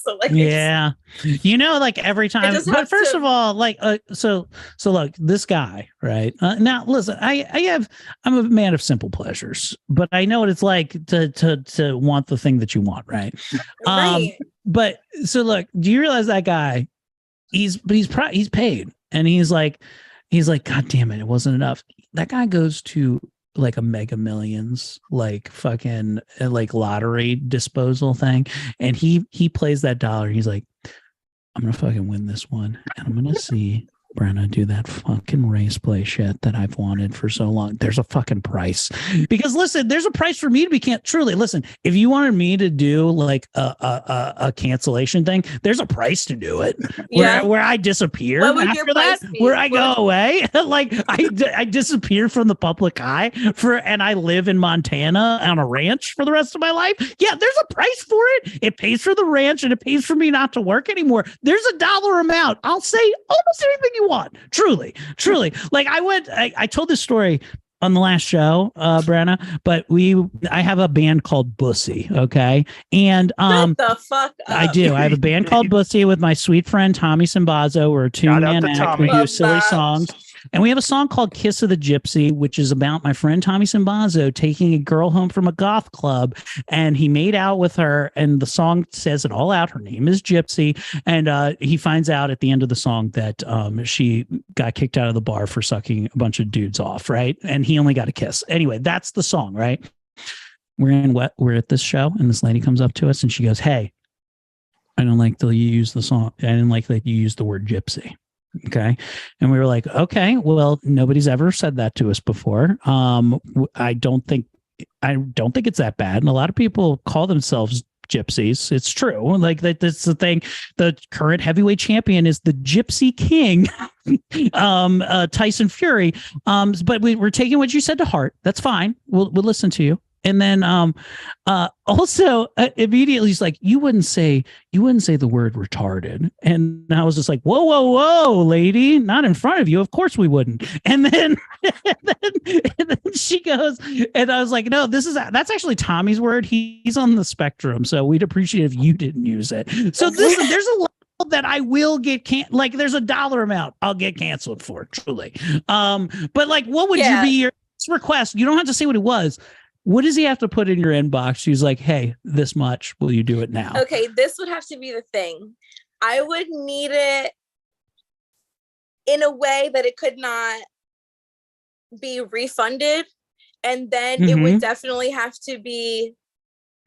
So like, yeah, like every time. But first of all, like, so look, this guy, right? Now, listen, I'm a man of simple pleasures, but I know what it's like to want the thing that you want, right? Right. But so look, do you realize that guy? He's paid, and he's like, God damn it, it wasn't enough. That guy goes to like a Mega Millions, like fucking like lottery disposal thing, and he plays that dollar. He's like, I'm gonna fucking win this one, and I'm gonna see Brenna do that fucking race play shit that I've wanted for so long. There's a fucking price, because listen, there's a price for me to be truly listen. If you wanted me to do like a cancellation thing, there's a price to do it. Where I disappear after that, where I go away, like I disappear from the public eye and I live in Montana on a ranch for the rest of my life. Yeah, there's a price for it. It pays for the ranch and it pays for me not to work anymore. There's a dollar amount. I'll say almost anything you want. Truly. Like I told this story on the last show, Brenna, but I have a band called Bussy. Okay. And, shut the fuck up. I do. I have a band called Bussy with my sweet friend, Tommy Simbazo. We're a 2-man act. We do silly songs. And we have a song called Kiss of the Gypsy, which is about my friend Tommy Simbazo taking a girl home from a goth club, and he made out with her, and the song says it all out. Her name is Gypsy, and he finds out at the end of the song that she got kicked out of the bar for sucking a bunch of dudes off, right? And he only got a kiss. Anyway, that's the song, right? We're at this show, and this lady comes up to us, and she goes, "Hey, I don't like that you use the song. I didn't like that you used the word gypsy." Okay. And we were like, okay, well, nobody's ever said that to us before. I don't think it's that bad. And a lot of people call themselves gypsies. It's true. Like that's the thing. The current heavyweight champion is the Gypsy King, Tyson Fury. But we're taking what you said to heart. That's fine. We'll listen to you. And then also immediately he's like, you wouldn't say the word retarded. And I was just like, whoa, lady, not in front of you. Of course we wouldn't. And then she goes, and I was like, no, that's actually Tommy's word. He's on the spectrum. So we'd appreciate if you didn't use it. So there's a level that I will get like there's a dollar amount I'll get canceled for, truly. But like, what would you be your request? You don't have to say what it was. What does he have to put in your inbox? He's like, hey, this much. Will you do it now? Okay, this would have to be the thing. I would need it in a way that it could not be refunded. And then it would definitely have to be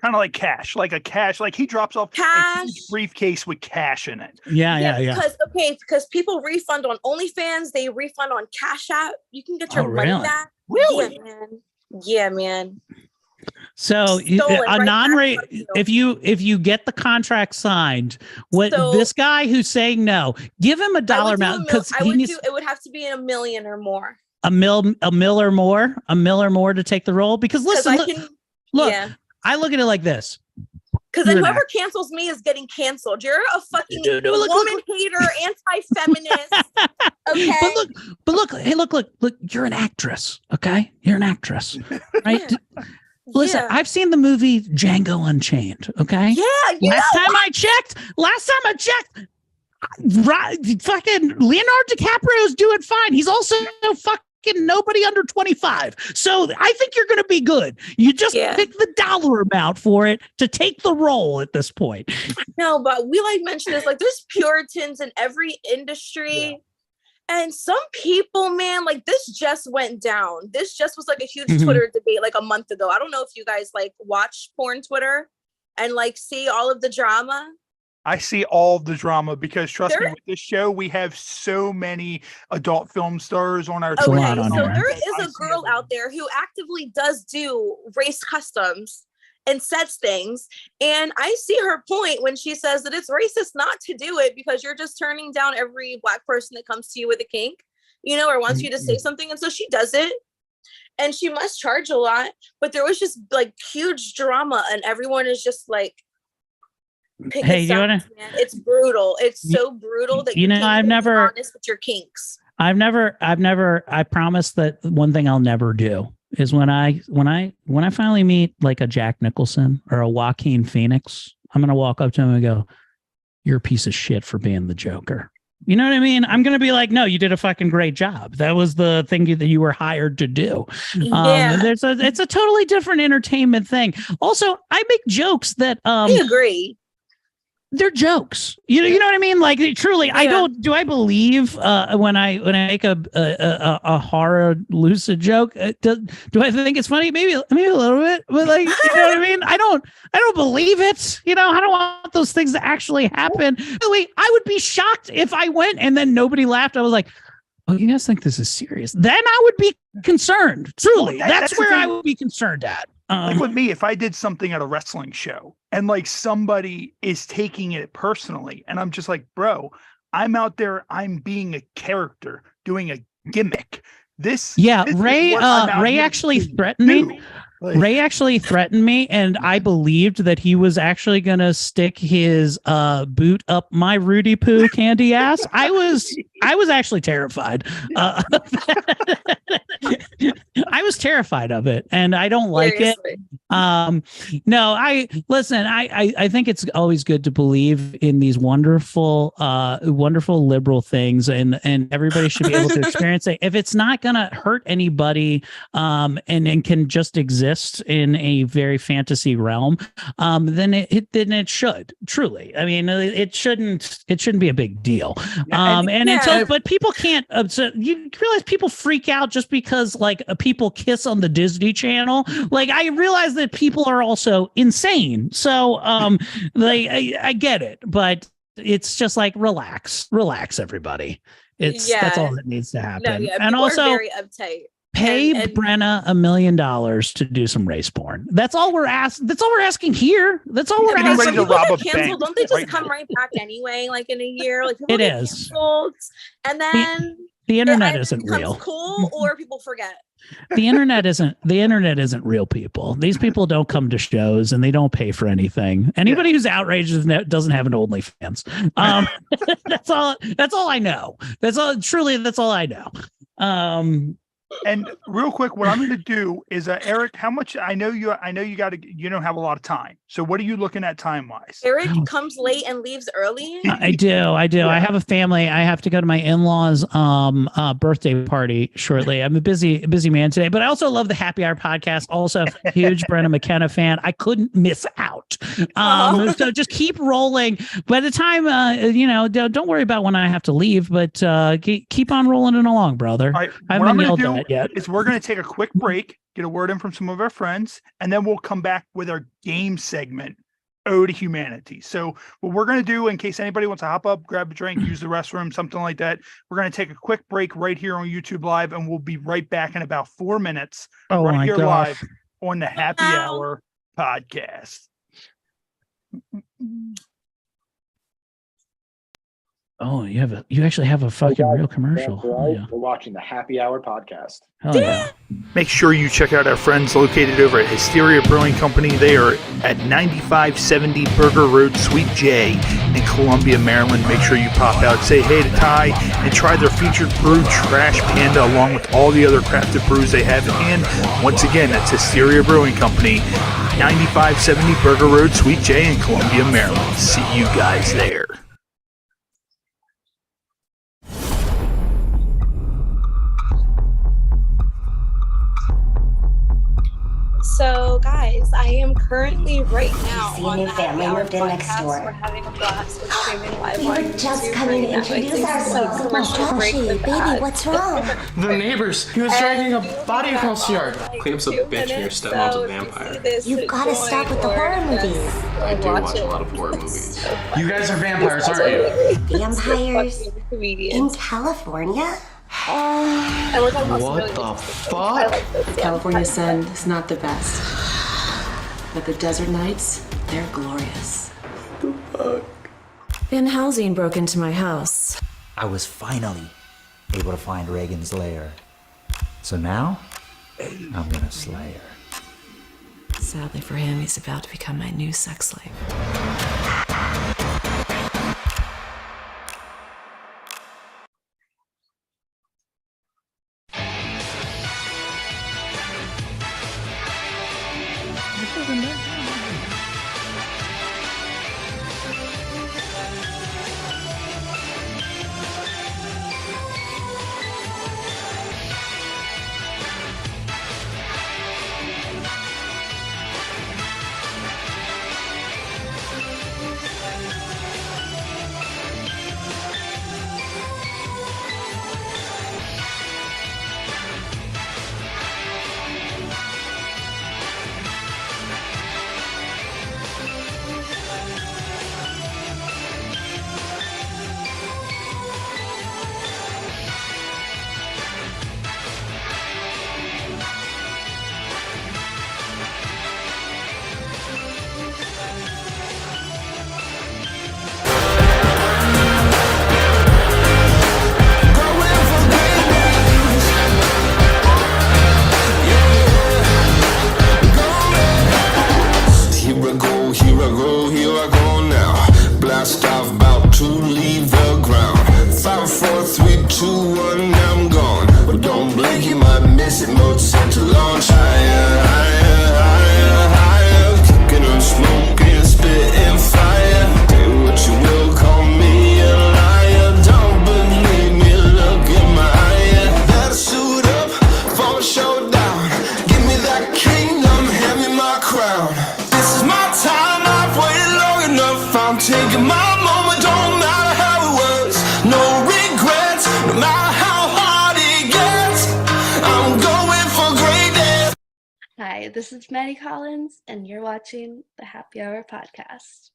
kind of like cash, like he drops off a huge briefcase with cash in it. Yeah. Because people refund on OnlyFans, they refund on Cash App. You can get your money back. Really? Yeah, man. So a non-rate, if you get the contract signed, this guy who's saying no, give him a dollar amount, because it would have to be $1 million or more. A mil or more to take the role. Because listen, look, I look at it like this. Because then whoever cancels me is getting canceled. You're a fucking woman hater, anti-feminist. Okay. But look, you're an actress. Okay. You're an actress. Right? Yeah. Listen, I've seen the movie Django Unchained. Okay. Yeah. Last time I checked, fucking Leonardo DiCaprio's doing fine. He's also fucking nobody under 25. So I think you're going to be good. You just pick the dollar amount for it to take the role at this point. No, but we mentioned this, there's Puritans in every industry. Yeah. And some people, man, this just went down. This just was a huge Twitter debate a month ago. I don't know if you guys watch porn Twitter and see all of the drama. I see all of the drama because trust me, with this show, we have so many adult film stars on our so there is a girl out there who actively does do race customs and says things. And I see her point when she says that it's racist not to do it because you're just turning down every Black person that comes to you with a kink, or wants you to say something. And so she does it. And she must charge a lot. But there was just huge drama and everyone is just hey, you wanna? Man. It's brutal. It's so brutal that I've never be honest with your kinks. I promise that one thing I'll never do is when I finally meet a Jack Nicholson or a Joaquin Phoenix, I'm gonna walk up to him and go, "You're a piece of shit for being the Joker." You know what I mean? I'm gonna be like, "No, you did a fucking great job. That was the thing that you were hired to do." It's a totally different entertainment thing. Also, I make jokes that I agree. They're jokes. You know what I mean? Truly, I believe when I make a horror lucid joke, do I think it's funny? Maybe a little bit, but you know what I mean? I don't believe it. I don't want those things to actually happen. Really, I would be shocked if I went and then nobody laughed. I was like, oh, you guys think this is serious? Then I would be concerned. Truly, that's where I would be concerned at. With me, if I did something at a wrestling show and somebody is taking it personally and I'm just like, bro, I'm out there, I'm being a character, doing a gimmick. Ray actually threatened me. Ray actually threatened me, and I believed that he was actually going to stick his boot up my Rudy Poo candy ass. I was actually terrified. I was terrified of it, and I don't like Seriously. It. No, I think it's always good to believe in these wonderful liberal things, and everybody should be able to experience it. If it's not going to hurt anybody, and can just exist in a very fantasy realm, then it should truly. I mean, it shouldn't be a big deal. But people can't. You realize people freak out just because people kiss on the Disney Channel. I realize that people are also insane. So I get it, but it's just relax, everybody. That's all that needs to happen. No, and also very uptight. Pay Brenna $1 million to do some race porn. That's all we're asking. That's all we're asking here. That's all we're asking. To rob a bank. Don't they just come right back anyway? In a year, it is. Canceled, and then the internet isn't real. Cool, or people forget. The internet isn't real people. These people don't come to shows and they don't pay for anything. Anybody who's outraged doesn't have an OnlyFans. That's all I know. That's all I know. And real quick, what I'm going to do is, Eric, how much? I know you don't have a lot of time. So what are you looking at time wise? Eric comes late and leaves early. I do. Yeah. I have a family. I have to go to my in-laws' birthday party shortly. I'm a busy man today, but I also love the Happy Hour podcast. Also, huge Brenna McKenna fan. I couldn't miss out. So just keep rolling. By the time, don't worry about when I have to leave, but keep on rolling it along, brother. All right, I haven't been yelled at yet. Is we're going to take a quick break, get a word in from some of our friends, and then we'll come back with our game segment, Ode to Humanity. So what we're going to do, in case anybody wants to hop up, grab a drink, use the restroom, something like that, we're going to take a quick break right here on YouTube Live, and we'll be right back in about 4 minutes right here live on the Happy Hour podcast. Oh, you actually have a fucking real commercial. Oh, yeah. We're watching the Happy Hour podcast. Hell yeah. Make sure you check out our friends located over at Hysteria Brewing Company. They are at 9570 Burger Road, Suite J in Columbia, Maryland. Make sure you pop out, say hey to Ty, and try their featured brew, Trash Panda, along with all the other crafted brews they have. And once again, that's Hysteria Brewing Company, 9570 Burger Road, Suite J in Columbia, Maryland. See you guys there. So, guys, I am currently right now See, on a new the family Happy Hour moved in next podcast. door. We're having a blast with streaming live We on were just YouTube coming to right now. introduce ourselves. Oh my gosh, baby, what's wrong? The neighbors. He was dragging a body across the yard. Clean up a bitch and your stepmom's a vampire. You've got to stop with the horror movies. I do watch a lot of horror movies. You guys are vampires, aren't you? Vampires in California? What the fuck? California sun is not the best, but the desert nights, they're glorious. The fuck? Van Helsing broke into my house. I was finally able to find Reagan's lair. So now, I'm gonna slay her. Sadly for him, he's about to become my new sex slave. Hi, this is Maddie Collins, and you're watching the Happy Hour podcast.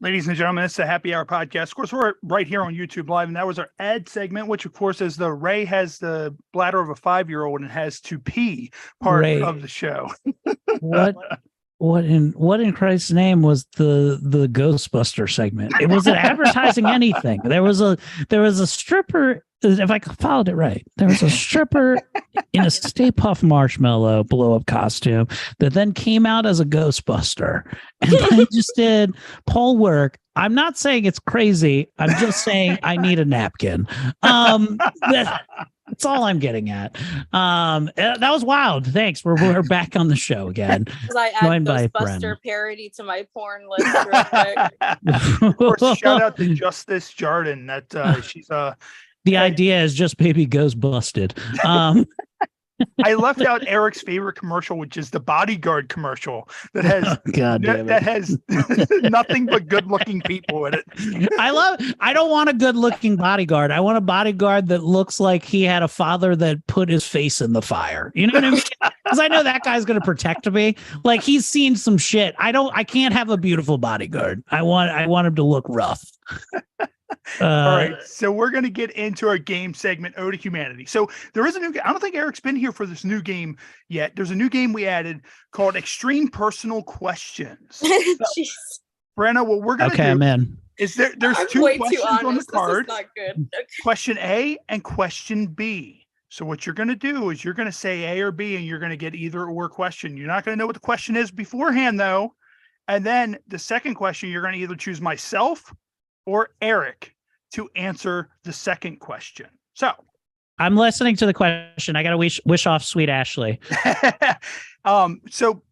Ladies and gentlemen, it's the Happy Hour podcast. Of course, we're right here on YouTube Live, and that was our ad segment, which, of course, is the Ray has the bladder of a 5-year-old and has to pee part of the show. What in Christ's name was the Ghostbuster segment? It wasn't advertising anything. There was a stripper. If I followed it right, there was a stripper in a Stay Puft Marshmallow blow up costume that then came out as a Ghostbuster and then just did pole work. I'm not saying it's crazy. I'm just saying I need a napkin. That's all I'm getting at. That was wild. Thanks. We're back on the show again. Because I add Ghostbuster parody to my porn list real quick. Of course, shout out to Justice Jardin. That she's the idea is just baby goes busted. I left out Eric's favorite commercial, which is the bodyguard commercial that has that has nothing but good-looking people in it. I don't want a good-looking bodyguard. I want a bodyguard that looks like he had a father that put his face in the fire. You know what I mean? Because I know that guy's going to protect me. Like, he's seen some shit. I can't have a beautiful bodyguard. I want him to look rough. All right, so we're going to get into our game segment, Ode to Humanity. So there is a new game. I don't think Eric's been here for this new game yet. There's a new game we added called Extreme Personal Questions. Jeez. Brenna, what we're going to do I'm in. Is there's two questions on the card. This is not good. Okay. Question A and question B. So what you're going to do is you're going to say A or B, and you're going to get either or question. You're not going to know what the question is beforehand, though. And then the second question, you're going to either choose myself or Erik to answer the second question. So I'm listening to the question. I got to wish off sweet Ashley. So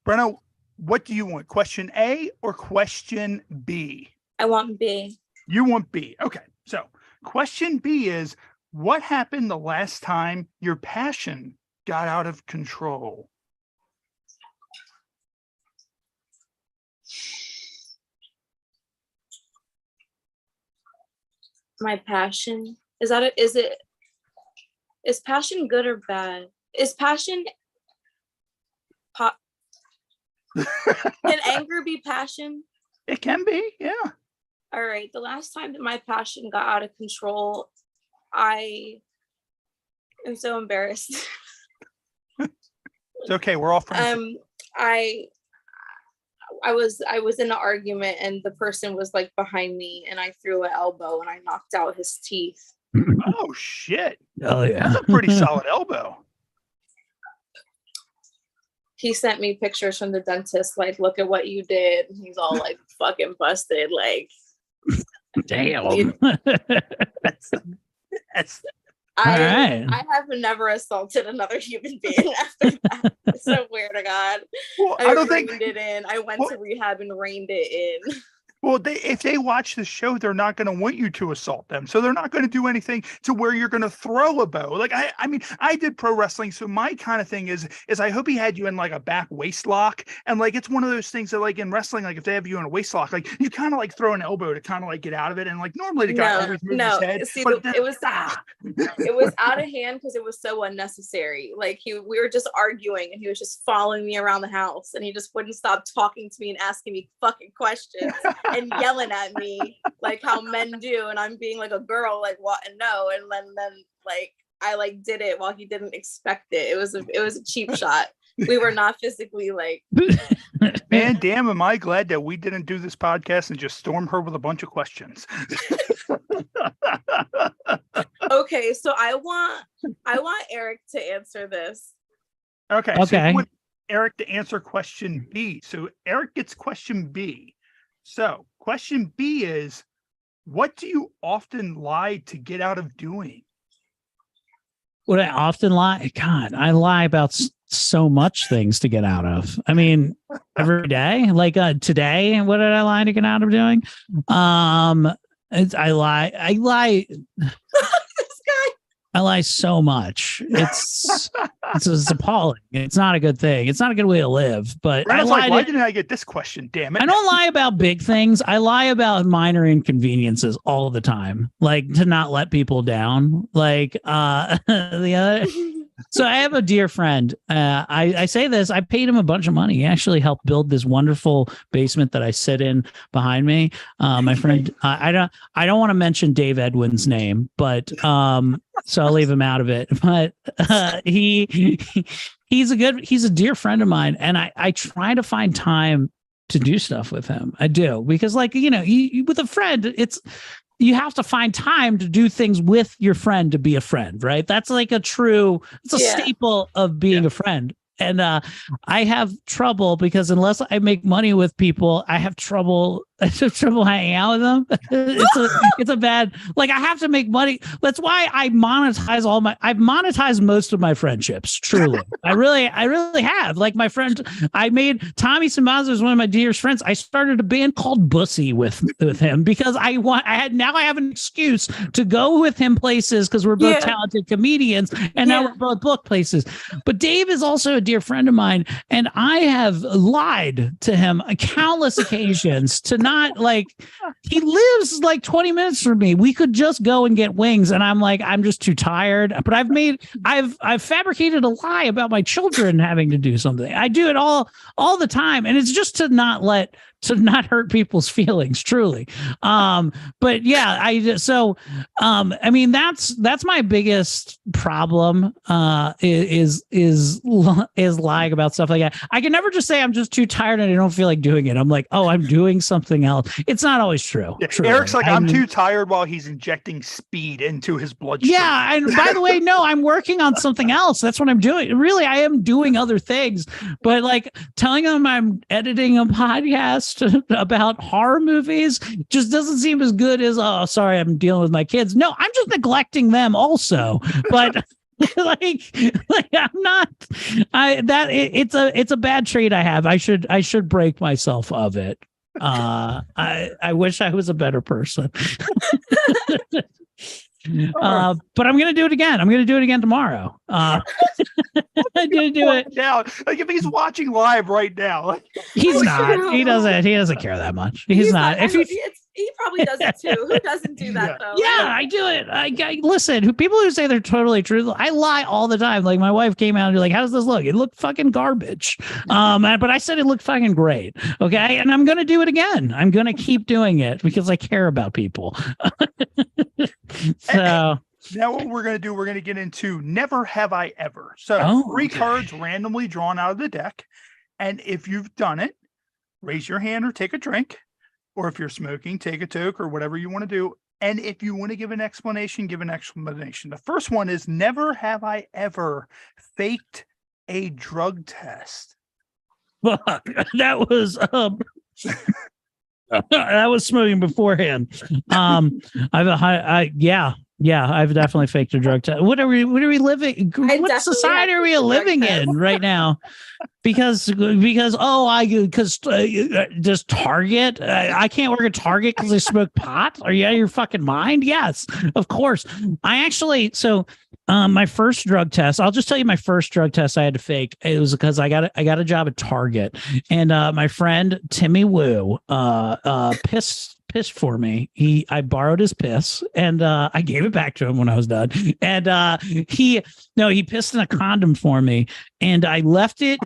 Brenna, what do you want? Question A or question B? I want B. You want B. Okay. So question B is, what happened the last time your passion got out of control? My passion is passion good or bad? Is passion can anger be passion? It can be, yeah. All right, the last time that my passion got out of control, I am so embarrassed. It's okay, we're all friends. I was in an argument and the person was like behind me and I threw an elbow and I knocked out his teeth. Oh shit. Oh yeah. That's a pretty solid elbow. He sent me pictures from the dentist, like, look at what you did. He's all like fucking busted, like damn. I have never assaulted another human being after that. I swear to God. Well, I went to rehab and reined it in. Well, if they watch the show, they're not going to want you to assault them. So they're not going to do anything to where you're going to throw a bow. Like, I mean, I did pro wrestling. So my kind of thing is I hope he had you in like a back waist lock. And like, it's one of those things that like in wrestling, like if they have you in a waist lock, like you kind of like throw an elbow to kind of like get out of it. And like normally the guy always moves his head. See, it was out of hand because it was so unnecessary. Like we were just arguing and he was just following me around the house and he just wouldn't stop talking to me and asking me fucking questions. And yelling at me like how men do, and I'm being like a girl, like what and no, and then like I like did it while he didn't expect it. It was a cheap shot. We were not physically like. Man, damn, am I glad that we didn't do this podcast and just storm her with a bunch of questions. Okay, so I want Erik to answer this. Okay. So you want Erik to answer question B. So Erik gets question B. So question B is, what do you often lie to get out of doing? What I often lie? God, I lie about so much things to get out of. I mean, every day, like today, what did I lie to get out of doing? I lie. I lie so much. It's appalling. It's not a good thing. It's not a good way to live. But I lie. Why didn't I get this question? Damn it! I don't lie about big things. I lie about minor inconveniences all the time, like to not let people down. Like the other. So I have a dear friend. I say this. I paid him a bunch of money. He actually helped build this wonderful basement that I sit in behind me. My friend. I don't want to mention Dave Edwin's name, but so I'll leave him out of it. But he's a dear friend of mine, and I try to find time to do stuff with him. I do, because like, you know, with a friend, you have to find time to do things with your friend to be a friend, right? That's like it's a staple of being a friend. And I have trouble because unless I make money with people, I have trouble trouble hanging out with them. It's a bad, like, I have to make money. That's why I monetize I've monetized most of my friendships. Truly. I really have. Like, my friend, I made Tommy Simbaza is one of my dearest friends. I started a band called Bussy with him because I have an excuse to go with him places because we're both talented comedians, and now we're both book places. But Dave is also a dear friend of mine, and I have lied to him countless occasions to not, like, he lives like 20 minutes from me. We could just go and get wings, and I'm like, I'm just too tired. But I've fabricated a lie about my children having to do something. I do it all the time, and it's just to not hurt people's feelings, truly. But yeah, I mean, that's my biggest problem, is lying about stuff like that. I can never just say I'm just too tired and I don't feel like doing it. I'm like, oh, I'm doing something else. It's not always true. Yeah, Eric's like, I'm too tired while he's injecting speed into his bloodstream. Yeah. And by the way, no, I'm working on something else. That's what I'm doing. Really, I am doing other things, but like telling them I'm editing a podcast about horror movies just doesn't seem as good as, oh, sorry, I'm dealing with my kids. No, I'm just neglecting them also. But like I'm not. It's a bad trait I have. I should break myself of it. I wish I was a better person. But I'm gonna do it again. I'm gonna do it again tomorrow. I'm gonna do it now. Like, if he's watching live right now, he's not. He doesn't care that much. He's not. If he probably does it too. Who doesn't do that though? Yeah, I do it. I listen. People who say they're totally truthful, I lie all the time. Like, my wife came out and be like, "How does this look?" It looked fucking garbage. But I said it looked fucking great. Okay, and I'm gonna do it again. I'm gonna keep doing it because I care about people. So now what we're going to do, we're going to get into Never Have I Ever. So 3 cards randomly drawn out of the deck. And if you've done it, raise your hand or take a drink. Or if you're smoking, take a toke or whatever you want to do. And if you want to give an explanation, give an explanation. The first one is, never have I ever faked a drug test. Fuck, that was that was smoking beforehand. I've definitely faked a drug test. What are we living? What society are we living in right now? Because does Target? I can't work at Target because I smoke pot. Are you out of your fucking mind? Yes, of course. My first drug test, I'll just tell you my first drug test I had to fake. It was because I got a job at Target, and my friend Timmy Wu pissed for me. I borrowed his piss, and I gave it back to him when I was done. And he pissed in a condom for me, and I left it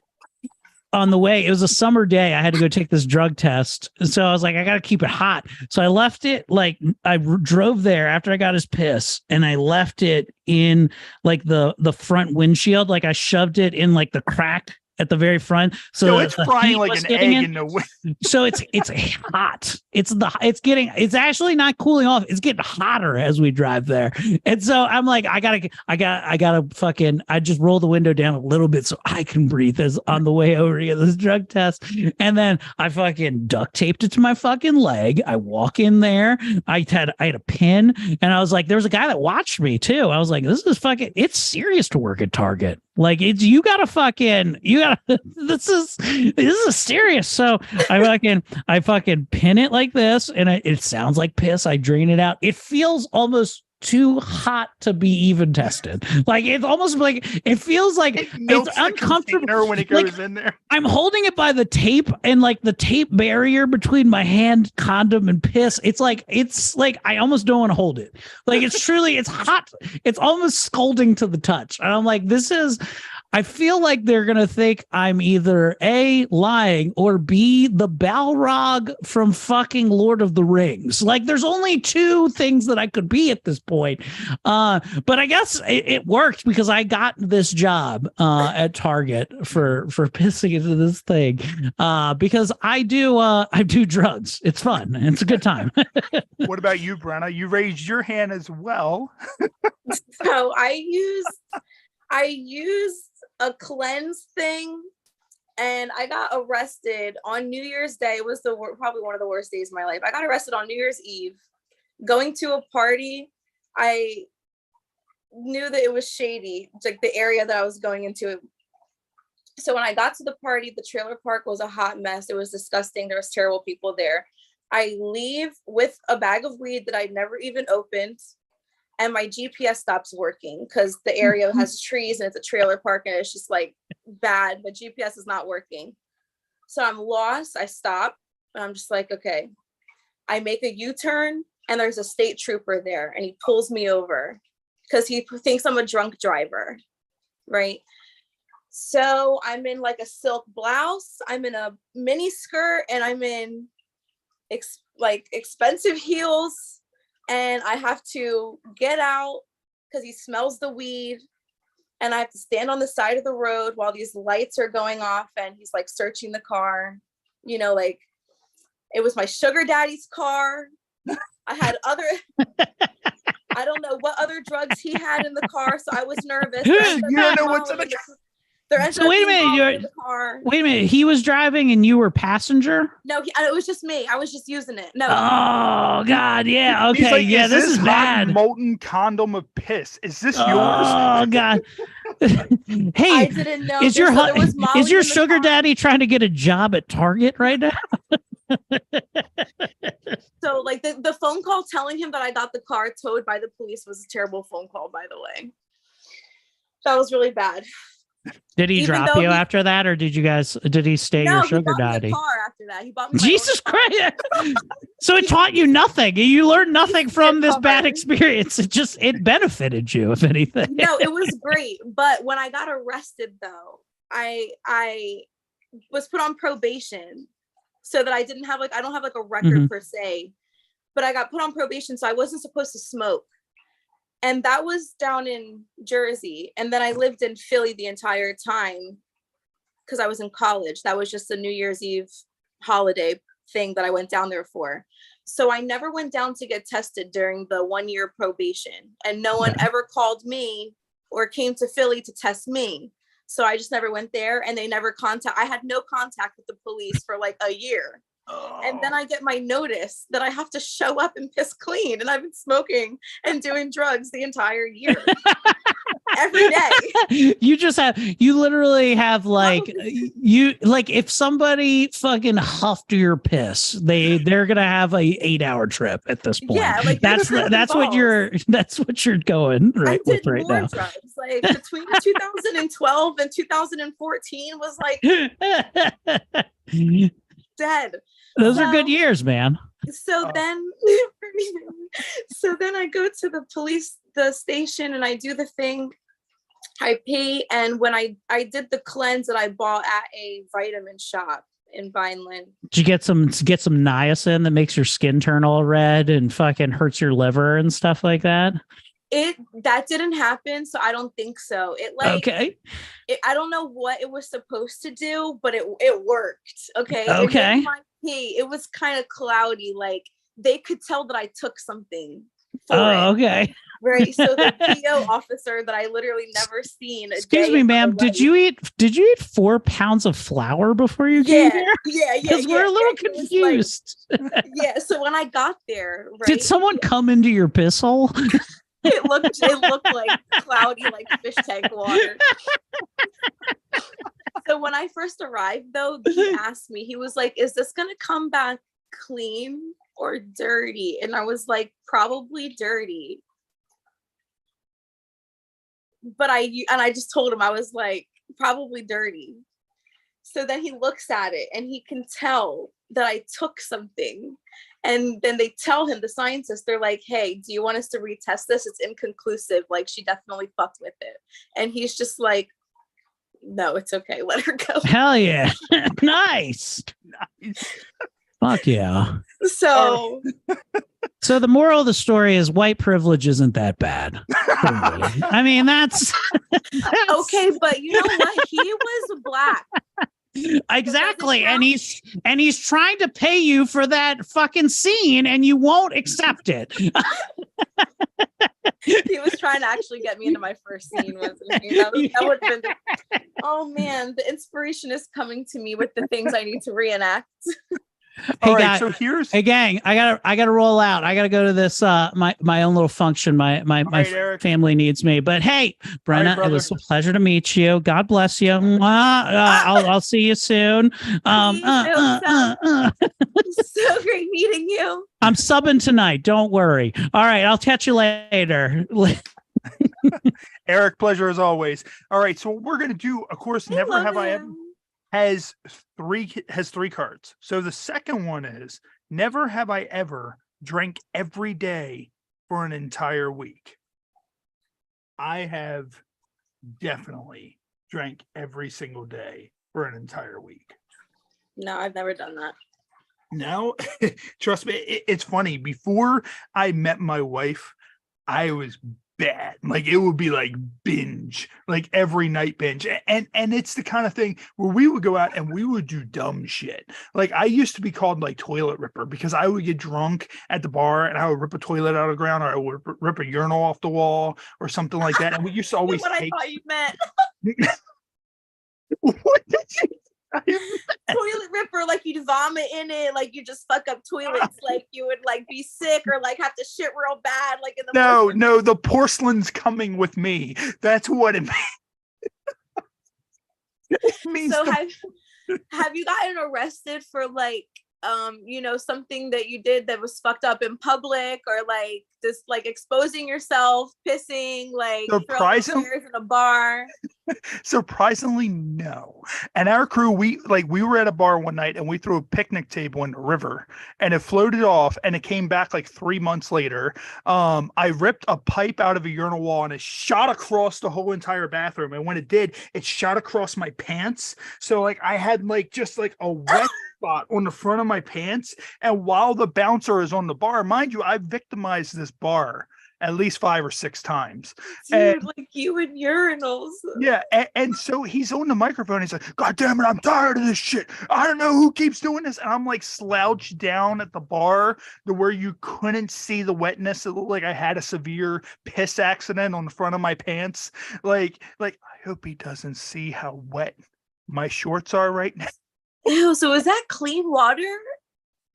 on the way. It was a summer day. I had to go take this drug test. So I was like, I got to keep it hot. So I left it, like, I drove there after I got his piss, and I left it in like the front windshield. Like, I shoved it in like the crack at the very front. So it's frying like an egg in the wind. So it's hot. It's actually not cooling off. It's getting hotter as we drive there. And so I'm like, I just roll the window down a little bit so I can breathe as on the way over to get this drug test. And then I fucking duct taped it to my fucking leg. I walk in there. I had a pin, and I was like, there was a guy that watched me too. I was like, this is fucking, it's serious to work at Target. Like, this is serious. So I fucking pin it like this, and it sounds like piss. I drain it out. It feels almost too hot to be even tested. Like, it's almost like, it feels like it's uncomfortable when it goes in there. I'm holding it by the tape, and like the tape barrier between my hand, condom, and piss. It's like I almost don't want to hold it. Like, it's hot. It's almost scalding to the touch. And I'm like, I feel like they're going to think I'm either A, lying, or B, the Balrog from fucking Lord of the Rings. Like, there's only 2 things that I could be at this point. But I guess it worked because I got this job at Target for pissing into this thing because I do drugs. It's fun. It's a good time. What about you, Brenna? You raised your hand as well. So I use a cleanse thing And I got arrested on New Year's Day. It was probably one of the worst days of my life. I got arrested on New Year's Eve, going to a party. I knew that it was shady, like the area that I was going into. So when I got to the party, the trailer park was a hot mess. It was disgusting. There was terrible people there. I leave with a bag of weed that I'd never even opened. And my GPS stops working because the area has trees and it's a trailer park and it's just like bad. The GPS is not working. So I'm lost. I stop and I'm just like, okay. I make a U-turn and there's a state trooper there and he pulls me over because he thinks I'm a drunk driver, right? So I'm in like a silk blouse. I'm in a mini skirt and I'm in expensive heels. And I have to get out because he smells the weed. And I have to stand on the side of the road while these lights are going off and he's like searching the car. You know, like it was my sugar daddy's car. I had I don't know what other drugs he had in the car. So I was nervous. You don't know what's in the car. So wait a minute, wait a minute. He was driving and you were passenger? No, it was just me. I was just using it. No. Oh God, yeah. Okay, like, yeah. This is bad. Molten condom of piss. Is this yours? Oh God. Hey, I didn't know. Is your sugar daddy trying to get a job at Target right now? So like the phone call telling him that I got the car towed by the police was a terrible phone call, by the way. That was really bad. Did he drop you after that, or did he stay your sugar daddy? He bought me a car after that. He bought me Jesus Christ. So it taught you nothing. You learned nothing from this bad experience. It benefited you, if anything. No, it was great. But when I got arrested though, I was put on probation so that I don't have a record per se, but I got put on probation. So I wasn't supposed to smoke. And that was down in Jersey. And then I lived in Philly the entire time because I was in college. That was just a New Year's Eve holiday thing that I went down there for. So I never went down to get tested during the 1-year probation. And no one ever called me or came to Philly to test me. So I just never went there and they never I had no contact with the police for like a year. And then I get my notice that I have to show up and piss clean. And I've been smoking and doing drugs the entire year. Every day. You literally have if somebody fucking huffed your piss, they're gonna have a 8-hour trip at this point. Yeah, like that's what you're going right with right now. Drugs. Like between 2012 and 2014 was like dead. Those are good years, man. So then I go to the station and I do the thing. I pay, and when I did the cleanse that I bought at a vitamin shop in Vineland. Did you get some niacin that makes your skin turn all red and fucking hurts your liver and stuff like that? That didn't happen, so I don't think so. I don't know what it was supposed to do, but it worked. Okay. It was kind of cloudy, like they could tell that I took something. Okay. Right. So the PO officer that I literally never seen. Excuse me, ma'am. Did you eat 4 pounds of flour before you came here? Yeah. Because we're a little confused. Yeah. So when I got there, did someone come into your piss hole? It looked like cloudy, like fish tank water. So when I first arrived, though, he asked me, he was like, is this going to come back clean or dirty? And I was like, probably dirty. But I just told him, I was like, probably dirty. So then he looks at it and he can tell that I took something. And then they tell him, the scientists, they're like, hey, do you want us to retest this? It's inconclusive. Like, she definitely fucked with it. And he's just like, no, it's okay. Let her go. Hell yeah. Nice. Fuck yeah. So the moral of the story is white privilege isn't that bad. I mean, that's okay, but you know what? He was black. Exactly. And he's trying to pay you for that fucking scene and you won't accept it. He was trying to actually get me into my first scene, wasn't he? That would have been oh man, the inspiration is coming to me with the things I need to reenact. Hey, All right, guys, so here's hey gang, I gotta roll out. I gotta go to this my own little function. My right, Eric. family needs me. But hey, Brenna, it was a pleasure to meet you. God bless you. I'll see you soon. So great meeting you. I'm subbing tonight. Don't worry. All right, I'll catch you later. Eric, pleasure as always. All right, so what we're gonna do, of course, never have I ever has three cards. So the second one is never have I ever drank every day for an entire week. I have definitely drank every single day for an entire week. No, I've never done that. No, trust me, it's funny. Before I met my wife, I was bad. Like it would be like binge, like every night binge. And it's the kind of thing where we would go out and we would do dumb shit. Like I used to be called like toilet ripper because I would get drunk at the bar and I would rip a toilet out of the ground, or I would rip a urinal off the wall or something like that. And we used to always what I thought you meant. What did you toilet ripper, like you'd vomit in it, like you just fuck up toilets, like you would like be sick or like have to shit real bad, like in the no, the porcelain's coming with me. That's what it means. So have you gotten arrested for like something that you did that was fucked up in public, or like this, like exposing yourself, pissing, like throwing chairs in a bar? Surprisingly, no. And our crew, we were at a bar one night and we threw a picnic table in the river and it floated off and it came back like 3 months later. I ripped a pipe out of a urinal wall and it shot across the whole entire bathroom. And when it did, it shot across my pants. So like I had like just like a wet spot on the front of my pants. And while the bouncer is on the bar, mind you, I victimized this bar at least 5 or 6 times. Dude, and, like you and urinals. Yeah. And so he's on the microphone. He's like, God damn it, I'm tired of this shit. I don't know who keeps doing this. And I'm like slouched down at the bar to where you couldn't see the wetness. It looked like I had a severe piss accident on the front of my pants. Like I hope he doesn't see how wet my shorts are right now. Ew, so is that clean water?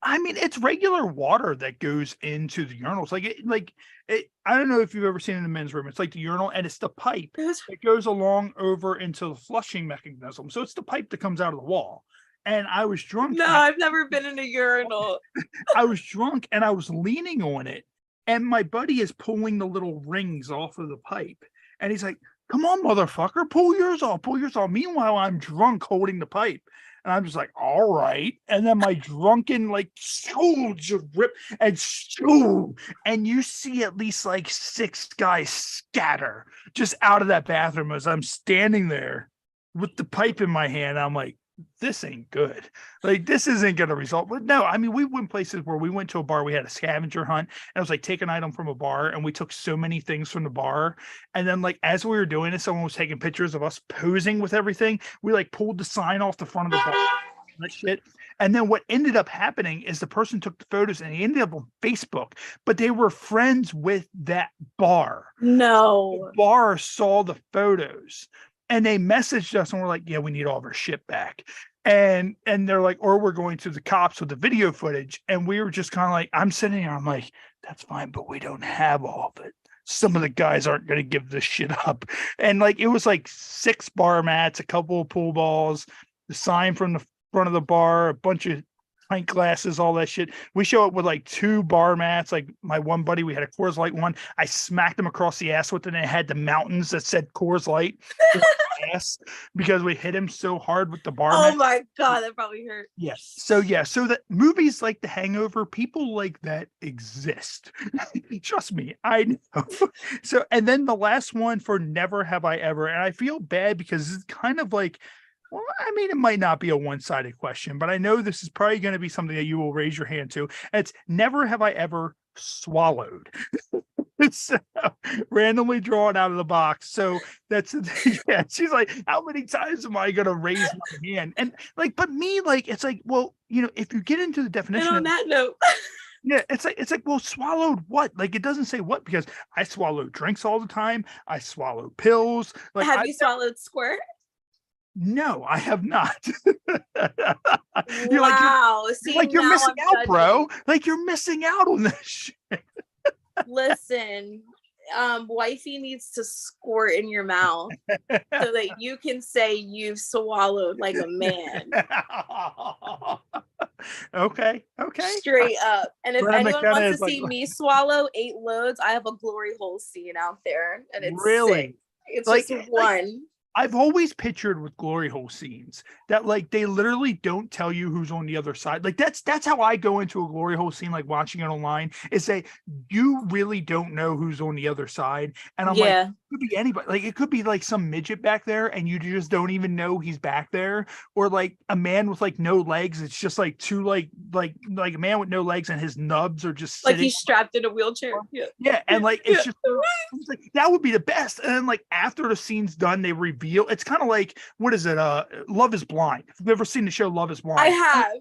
I mean, it's regular water that goes into the urinals. I don't know if you've ever seen it in the men's room. It's like the urinal, and it's the pipe that goes along over into the flushing mechanism. So it's the pipe that comes out of the wall. And I was drunk. No, I've never been in a urinal. I was drunk and I was leaning on it, and my buddy is pulling the little rings off of the pipe. And he's like, come on, motherfucker, pull yours off, pull yours off. Meanwhile, I'm drunk holding the pipe. And I'm just like, all right. And then my drunken, just rip and you see at least like 6 guys scatter just out of that bathroom as I'm standing there with the pipe in my hand. I'm like, this ain't good. Like, this isn't going to result. But no, I mean, we went places where we went to a bar, we had a scavenger hunt, and it was like, take an item from a bar, and we took so many things from the bar. And then, like, as we were doing it, someone was taking pictures of us posing with everything. We like pulled the sign off the front of the bar, that shit. And then what ended up happening is the person took the photos and he ended up on Facebook, but they were friends with that bar. No. The bar saw the photos. And they messaged us and we're like, yeah, we need all of our shit back. And they're like, or we're going to the cops with the video footage. And we were just kind of like, I'm sitting here, I'm like, that's fine, but we don't have all of it. Some of the guys aren't going to give this shit up. And like, it was like 6 bar mats, a couple of pool balls, the sign from the front of the bar, a bunch of pint glasses, all that shit. We show up with like 2 bar mats. Like my one buddy, we had a Coors Light one. I smacked him across the ass with it, and it had the mountains that said Coors Light ass because we hit him so hard with the bar Oh mat. my God, that probably hurt. Yes. So that movies like The Hangover, people like that exist. Trust me, I know. So, and then the last one for never have I ever, and I feel bad because it's kind of like, well, I mean, it might not be a one-sided question, but I know this is probably going to be something that you will raise your hand to. And it's never have I ever swallowed. It's randomly drawn out of the box. So that's, yeah, she's like, how many times am I going to raise my hand? And like, but me, like, it's like, well, if you get into the definition. And on that note. Yeah, it's like, well, swallowed what? Like, it doesn't say what, because I swallow drinks all the time. I swallow pills. Like, Have you swallowed squirt? No, I have not. Wow. You're missing out, bro. Like, you're missing out on this shit. Listen, wifey needs to squirt in your mouth so that you can say you've swallowed like a man. Okay. Straight up. And if Brenna anyone McKenna wants is to see me swallow 8 loads, I have a glory hole scene out there, and it's really sick. It's like, just one. I've always pictured with glory hole scenes that, like, they literally don't tell you who's on the other side. Like, that's how I go into a glory hole scene, like watching it online, is say you really don't know who's on the other side. And I'm like, it could be anybody. Like, it could be like some midget back there and you just don't even know he's back there, or like a man with like no legs. It's just like two like a man with no legs and his nubs are just like sitting. He's strapped in a wheelchair. Yeah, and like it's just it's like, that would be the best. And then like after the scene's done, they reveal. It's kind of like, what is it? Love is Blind. Have you ever seen the show Love is Blind? I have.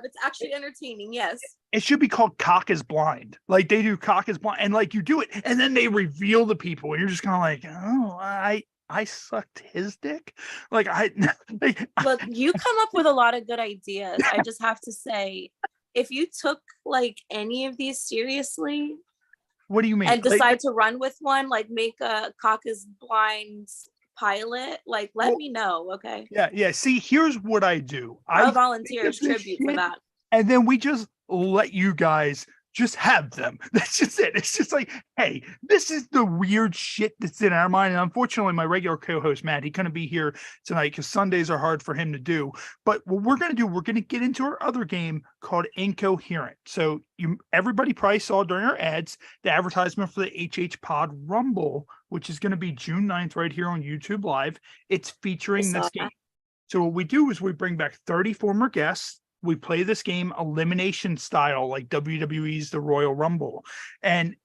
It's actually entertaining. Yes. It should be called Cock is Blind. Like, they do Cock is Blind, and like you do it, and then they reveal the people, and you're just kind of like, oh, I sucked his dick. Like, Look, you come up with a lot of good ideas. I just have to say, if you took like any of these seriously, what do you mean? And decide to run with one, like make a Cock is Blind pilot, like let me know. Okay. Yeah. See, here's what I do. I'll volunteer as tribute for that. And then we just let you guys just have them. That's just it. It's just like, hey, this is the weird shit that's in our mind. And unfortunately, my regular co-host, Matt, he couldn't be here tonight because Sundays are hard for him to do. But what we're going to do, we're going to get into our other game called Incoherent. So everybody probably saw during our ads, the advertisement for the TheHHPod Rumble, which is going to be June 9th right here on YouTube Live. It's featuring this game. So what we do is we bring back 30 former guests. We play this game elimination style, like WWE's The Royal Rumble. And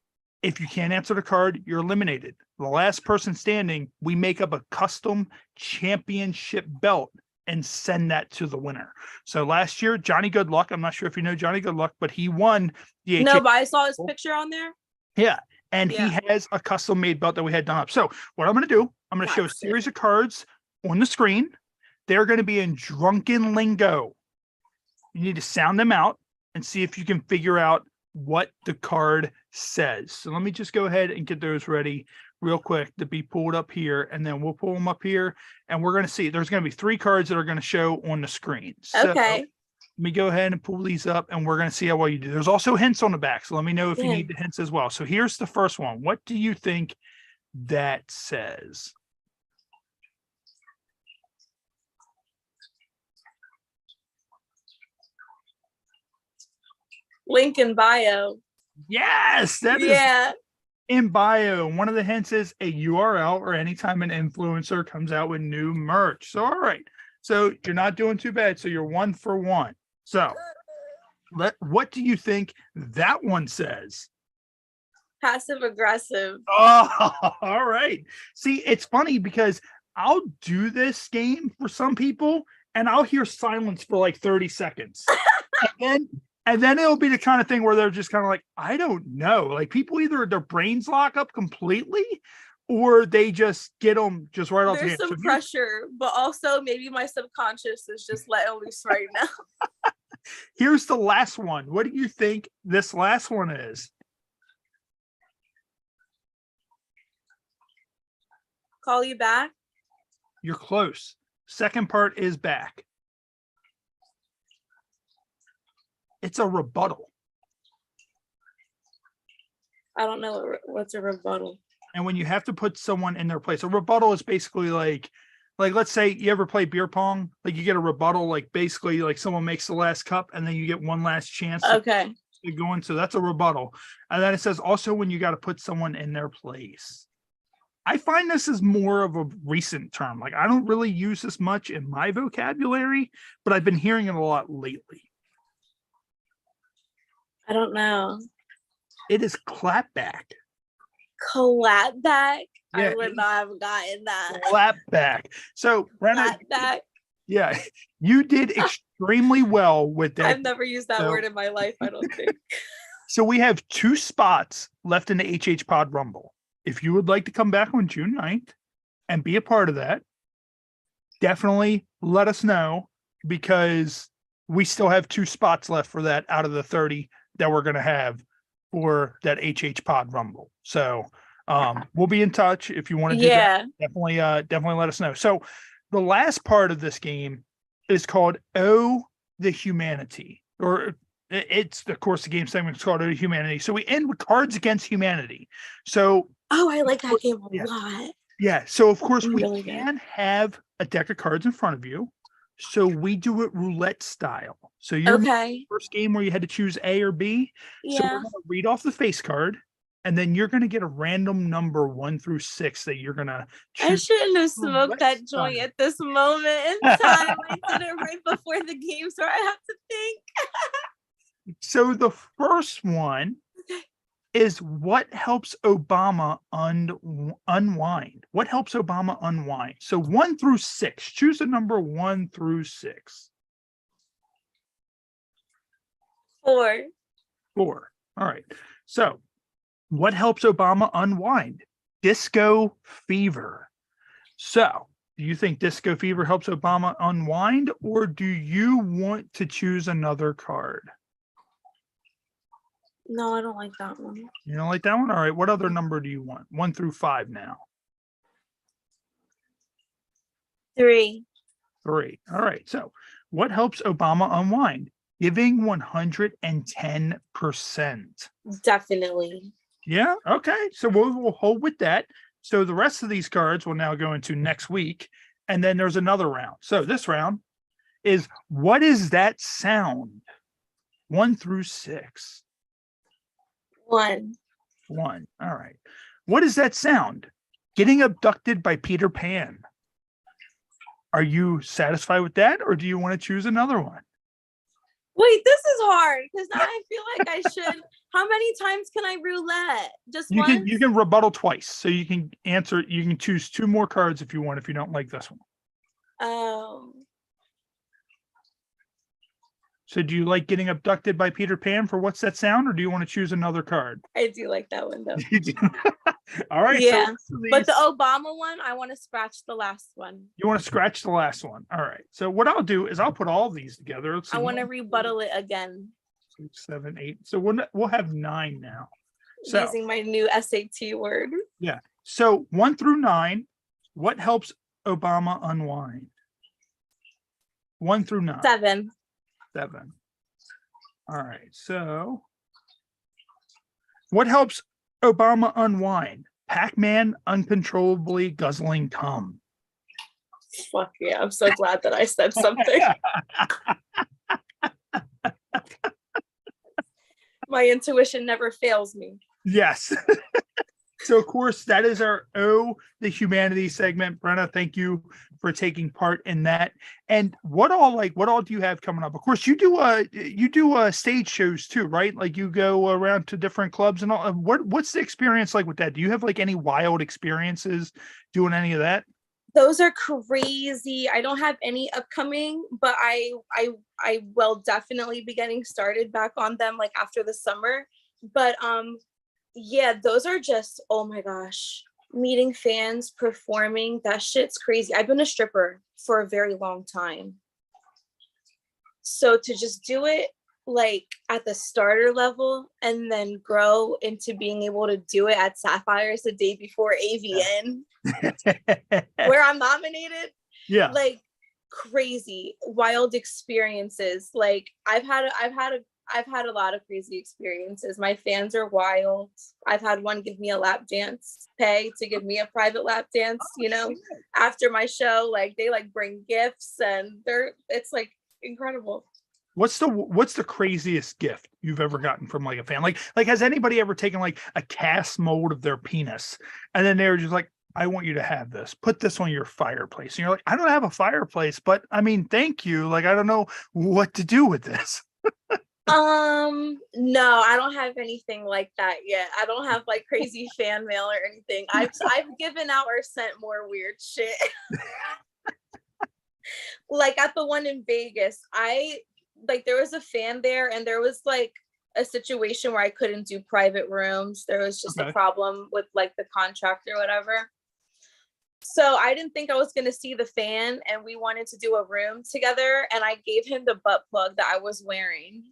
if you can't answer the card, you're eliminated. The last person standing, we make up a custom championship belt and send that to the winner. So last year, Johnny Goodluck, I'm not sure if you know Johnny Goodluck, but he won the No, but I saw his picture on there. Yeah. And he has a custom made belt that we had done up. So what I'm going to do, I'm going to show a series of cards on the screen. They're going to be in drunken lingo. You need to sound them out and see if you can figure out what the card says. So let me just go ahead and get those ready real quick to be pulled up here, and then we'll pull them up here, and we're going to see. There's going to be 3 cards that are going to show on the screen. So okay. Let me go ahead and pull these up, and we're going to see how well you do. There's also hints on the back, so let me know if you need the hints as well. So here's the first one. What do you think that says? Link in bio. Yes, that is in bio. One of the hints is a URL, or anytime an influencer comes out with new merch. So, all right. So you're not doing too bad. So you're 1 for 1. So what do you think that one says? Passive aggressive. Oh, all right. See, it's funny because I'll do this game for some people and I'll hear silence for like 30 seconds. And then it'll be the kind of thing where they're just kind of like, I don't know. Like, people either their brains lock up completely or they just get them just right off the There's hand. some pressure, but also maybe my subconscious is just letting loose right now. Here's the last one. What do you think this last one is? Call you back? You're close. Second part is back. It's a rebuttal. I don't know what's a rebuttal. And when you have to put someone in their place, a rebuttal is basically like let's say you ever play beer pong, like you get a rebuttal, like basically like someone makes the last cup and then you get one last chance to go in. So that's a rebuttal. And then it says also when you got to put someone in their place. I find this is more of a recent term. Like, I don't really use this much in my vocabulary, but I've been hearing it a lot lately. I don't know. It is clapback. Clapback? Yeah, I would not have gotten that. Clapback. So, Brenna, yeah, you did extremely well with that. I've never used that word in my life, I don't think. So we have 2 spots left in the HHPod Rumble. If you would like to come back on June 9th and be a part of that, definitely let us know, because we still have 2 spots left for that out of the 30 that we're going to have for that HHPod Rumble. So we'll be in touch if you want to do that. Definitely let us know. So the last part of this game is called Oh, the Humanity, or it's, of course, the game segment is called Oh, the Humanity. So we end with Cards Against Humanity. So I like that game a lot. Yeah. So of course we Really can have a deck of cards in front of you. So we do it roulette style. So you're Okay. first game where you had to choose A or B. So we're Yeah. going to read off the face card, and then you're going to get a random number 1 through 6 that you're going to choose. I shouldn't have roulette smoked that joint style. at this moment in time. I did it right before the game, so I have to think. So the first one is what helps Obama unwind? What helps Obama unwind? So 1 through 6. Choose a number 1 through 6. 4. 4. All right. So what helps Obama unwind? Disco fever. So do you think disco fever helps Obama unwind, or do you want to choose another card? No, I don't like that one. You don't like that one? All right. What other number do you want? 1 through 5 now. 3. 3. All right. So what helps Obama unwind? Giving 110%. Definitely. Yeah. Okay. So we'll hold with that. So the rest of these cards will now go into next week. And then there's another round. So this round is, what is that sound? 1 through 6. 1. 1. All right. What is that sound? Getting abducted by Peter Pan. Are you satisfied with that, or do you want to choose another one? Wait, this is hard because now I feel like I should. How many times can I roulette? Just You once? can rebuttal twice. So you can answer, you can choose 2 more cards if you want, if you don't like this one. So do you like getting abducted by Peter Pan for what's that sound, or do you want to choose another card? I do like that one though. All right. Yeah. So But the Obama one, I want to scratch the last one. you want to scratch the last one. All right. So what I'll do is I'll put all these together. Let's see, I want to 1, rebuttal it again 6, 7, 8. So we'll have 9 now. So using my new SAT word. yeah. So 1 through 9, what helps Obama unwind? 1 through 9. 7. 7. All right. So what helps Obama unwind? Pac-Man uncontrollably guzzling cum. Fuck yeah. I'm so glad that I said something. My intuition never fails me. Yes. So of course that is our Oh, the Humanity segment. Brenna, thank you for taking part in that. And what all do you have coming up? Of course, you do stage shows too, right? Like you go around to different clubs and all. What's the experience like with that? Do you have like any wild experiences doing any of that? Those are crazy. I don't have any upcoming, but I will definitely be getting started back on them like after the summer. But yeah, those are just, oh my gosh, meeting fans, performing, that shit's crazy. I've been a stripper for a very long time. So to just do it like at the starter level and then grow into being able to do it at Sapphires the day before AVN, where I'm nominated. Yeah. Like crazy, wild experiences. Like I've had a lot of crazy experiences. My fans are wild. I've had one give me a lap dance, pay to give me a private lap dance, after my show. Like they like bring gifts and it's like incredible. What's the craziest gift you've ever gotten from like a fan? Like has anybody ever taken like a cast mold of their penis and then they were just like, I want you to have this, put this on your fireplace. And you're like, I don't have a fireplace, but I mean, thank you. Like, I don't know what to do with this. No, I don't have anything like that yet. I don't have like crazy fan mail or anything. I've given out or sent more weird shit. Like at the one in Vegas, there was a fan there and there was like a situation where I couldn't do private rooms. There was just a problem with like the contract or whatever. So I didn't think I was going to see the fan, and we wanted to do a room together, and I gave him the butt plug that I was wearing,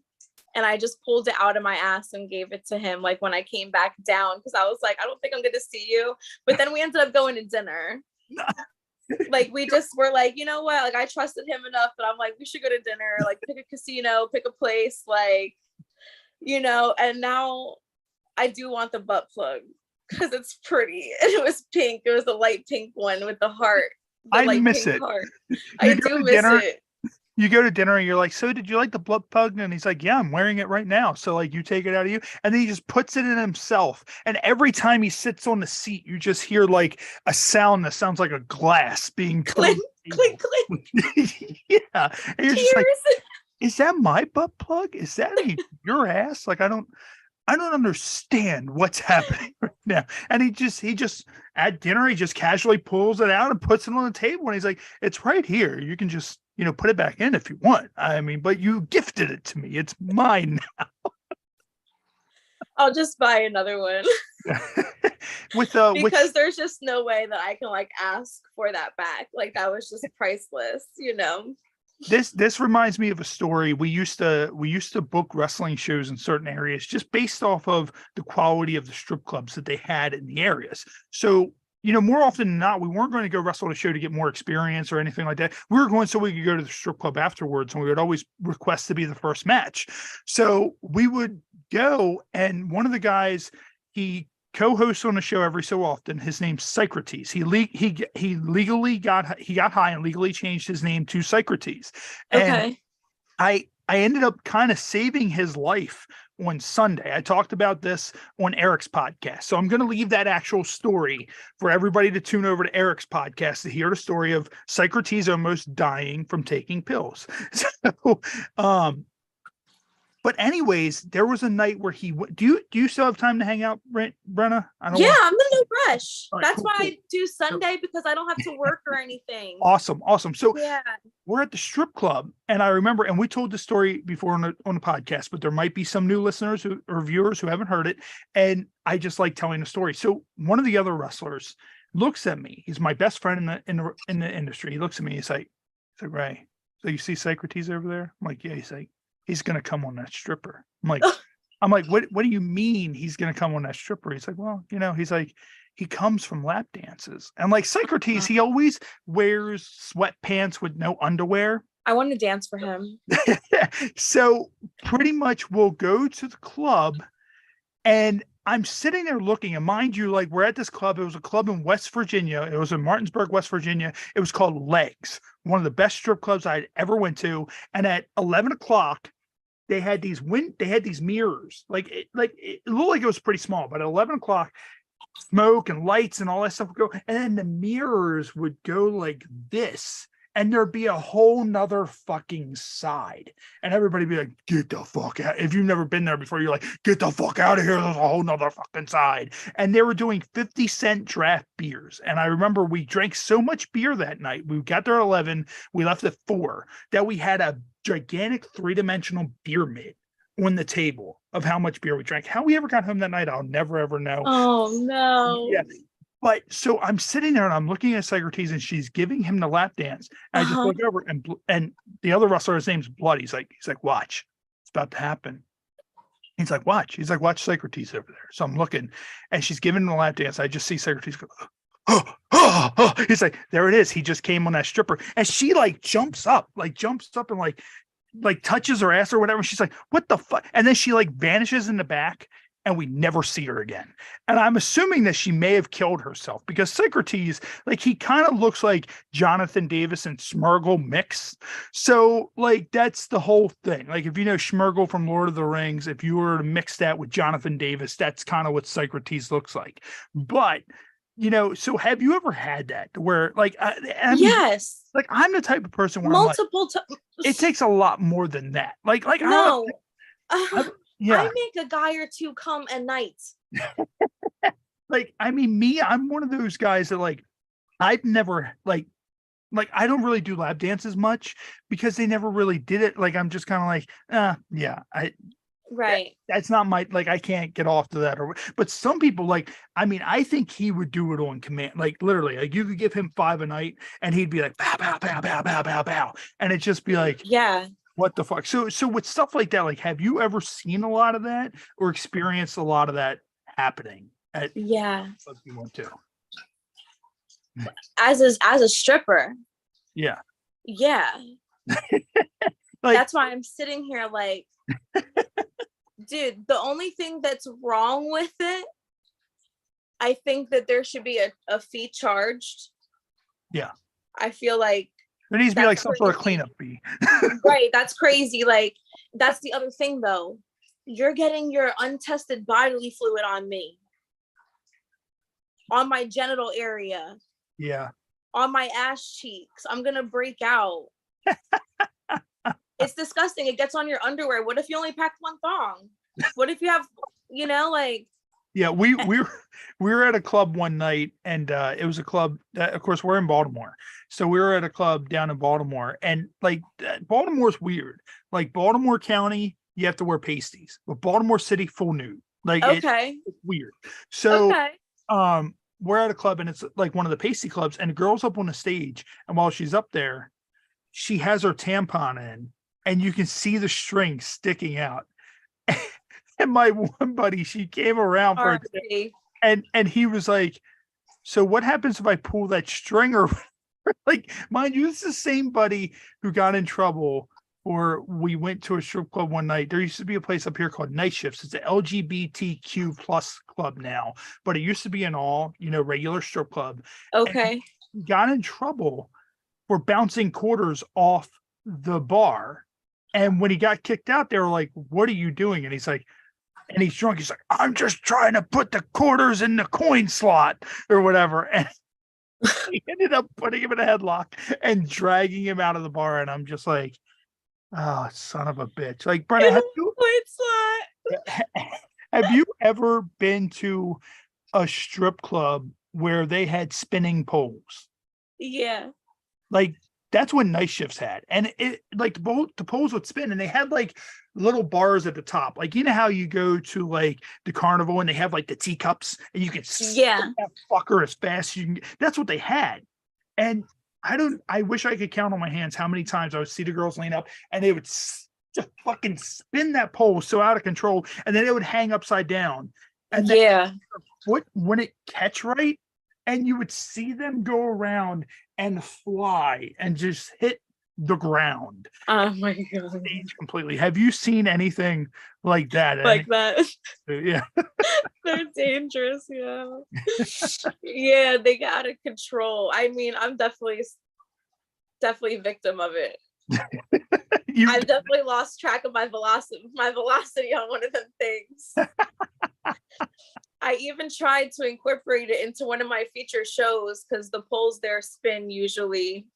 and I just pulled it out of my ass and gave it to him like when I came back down, because I was like, I don't think I'm going to see you. But then we ended up going to dinner. Like we just were like, you know what, like I trusted him enough, but I'm like, we should go to dinner, like pick a casino, pick a place, like, you know. And now I do want the butt plug because it's pretty, and it was pink. It was a light pink one with the heart. I miss it. Heart. I do miss it. You go to dinner and you're like, so did you like the butt plug? And he's like, yeah, I'm wearing it right now. So like you take it out of you, and then he just puts it in himself. And every time he sits on the seat, you just hear like a sound that sounds like a glass being clink, clink, clink. Yeah. And you're just like, is that my butt plug? Is that your ass? Like, I don't understand what's happening right now. And he just at dinner, he just casually pulls it out and puts it on the table. And he's like, it's right here. You can just, put it back in if you want. I mean, but you gifted it to me. It's mine now. I'll just buy another one. Because there's just no way that I can like ask for that back. Like that was just priceless, This reminds me of a story. We used to book wrestling shows in certain areas just based off of the quality of the strip clubs that they had in the areas. So, more often than not, we weren't going to go wrestle at a show to get more experience or anything like that. We were going so we could go to the strip club afterwards, and we would always request to be the first match. So we would go, and one of the guys, he co-hosts on the show every so often. His name's Socrates. He legally got high and legally changed his name to Socrates. And I ended up kind of saving his life on Sunday. I talked about this on Erik's podcast. So I'm going to leave that actual story for everybody to tune over to Erik's podcast to hear the story of Socrates almost dying from taking pills. So, but anyways, there was a night where he do you still have time to hang out, Brenna? I'm in no rush. Right, that's why I do Sunday, because I don't have to work or anything. Awesome. So we're at the strip club, and I remember, and we told the story before on the podcast, but there might be some new listeners or viewers who haven't heard it, and I just like telling the story. So one of the other wrestlers looks at me. He's my best friend in the industry. He looks at me. He's like, Ray, so you see Socrates over there? I'm like, yeah. He's like, he's going to come on that stripper. I'm like, what do you mean he's going to come on that stripper? He's like, well, he's like, he comes from lap dances. And like Socrates, he always wears sweatpants with no underwear. I want to dance for him. So pretty much we'll go to the club, and I'm sitting there looking, and mind you, like we're at this club. It was a club in West Virginia. It was in Martinsburg, West Virginia. It was called Legs, one of the best strip clubs I'd ever went to. And at 11 o'clock, they had these mirrors. It looked like it was pretty small, but at 11 o'clock, smoke and lights and all that stuff would go. And then the mirrors would go like this, and there'd be a whole nother fucking side. And everybody be like, get the fuck out. If you've never been there before, you're like, get the fuck out of here. There's a whole nother fucking side. And they were doing 50-cent draft beers. And I remember we drank so much beer that night. We got there at 11. We left at 4, that we had a gigantic 3-dimensional beer mitt on the table of how much beer we drank. How we ever got home that night, I'll never ever know. Oh no. Yeah. But so I'm sitting there and I'm looking at Socrates, and she's giving him the lap dance. And I just look over, and the other wrestler, his name's Blood. He's like, watch, it's about to happen. He's like, watch. He's like, watch Socrates over there. So I'm looking, and she's giving him the lap dance. I just see Socrates go, oh. He's like, there it is. He just came on that stripper, and she like jumps up and like touches her ass or whatever. She's like, what the fuck? And then she like vanishes in the back, and we never see her again. And I'm assuming that she may have killed herself, because Socrates, like, he kind of looks like Jonathan Davis and Schmergel mixed. So like, that's the whole thing. Like, if you know Schmergel from Lord of the Rings, if you were to mix that with Jonathan Davis, that's kind of what Socrates looks like. But so have you ever had that where like, I mean, yes, like I'm the type of person where multiple times. It takes a lot more than that. Like no, yeah. I make a guy or two come at night. Like, I mean, I'm one of those guys that like, I've never like I don't really do lap dances much because they never really did it. Like, I'm just kind of like, yeah, Right. That's not my, like, I can't get off to that. But some people, like, I mean, I think he would do it on command. Like, literally, like, you could give him 5 a night and he'd be like, bow, bow, bow, bow, bow, bow, bow. And it'd just be like, Yeah. what the fuck? So with stuff like that, like, have you ever seen a lot of that or experienced a lot of that happening at clubs you went to? As a stripper. Yeah. Yeah. Like, that's why I'm sitting here like, dude, the only thing that's wrong with it, I think that there should be a fee charged. Yeah. I feel like there needs to be like some sort of cleanup fee. Right. That's crazy. Like, that's the other thing though. You're getting your untested bodily fluid on me. On my genital area. Yeah. On my ass cheeks. I'm gonna break out. It's disgusting. It gets on your underwear. What if you only packed one thong? What if you have, like. Yeah, we were at a club one night, and it was a club that, of course, we're in Baltimore. So we were at a club down in Baltimore, and like Baltimore's weird. Like Baltimore County, you have to wear pasties, but Baltimore City, full nude. Like it's weird. So we're at a club, and it's like one of the pasty clubs, and the girl's up on the stage, and while she's up there, she has her tampon in, and you can see the string sticking out. And my one buddy, she came around for it, and he was like, so what happens if I pull that string? Or like, mind you, this is the same buddy who got in trouble, or we went to a strip club one night. There used to be a place up here called Night Shifts. It's an LGBTQ plus club now, but it used to be an all, regular strip club. Okay. And he got in trouble for bouncing quarters off the bar. And when he got kicked out, they were like, what are you doing? And he's like, and he's drunk. He's like, I'm just trying to put the quarters in the coin slot or whatever. And he ended up putting him in a headlock and dragging him out of the bar. And I'm just like, oh, son of a bitch. Like, Brenna, have you ever been to a strip club where they had spinning poles? Yeah. Like, that's what Night Shifts had. And it, like, the poles would spin, and they had like little bars at the top. Like, you know how you go to like the carnival and they have like the teacups and you can spin that fucker as fast as you can. That's what they had. And I wish I could count on my hands how many times I would see the girls lean up and they would just fucking spin that pole so out of control, and then it would hang upside down. And then foot wouldn't catch right, and you would see them go around and fly and just hit the ground. Oh my god! Completely. Have you seen anything like that? That? Yeah. They're dangerous. Yeah. Yeah, they get out of control. I mean, I'm definitely victim of it. I've definitely lost track of my velocity on one of them things. I even tried to incorporate it into one of my feature shows because the poles there spin usually.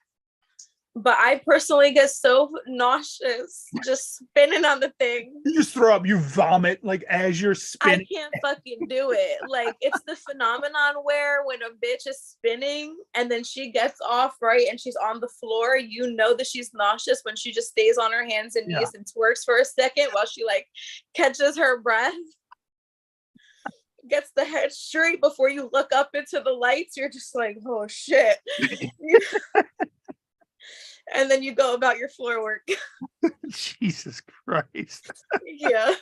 But I personally get so nauseous just spinning on the thing. You just throw up, you vomit like as you're spinning. I can't fucking do it. Like, it's the phenomenon where when a bitch is spinning and then she gets off, right, and she's on the floor, you know that she's nauseous when she just stays on her hands and knees and twerks for a second while she like catches her breath. Gets the head straight before you look up into the lights. You're just like, oh shit. And then you go about your floor work. Jesus Christ. Yeah.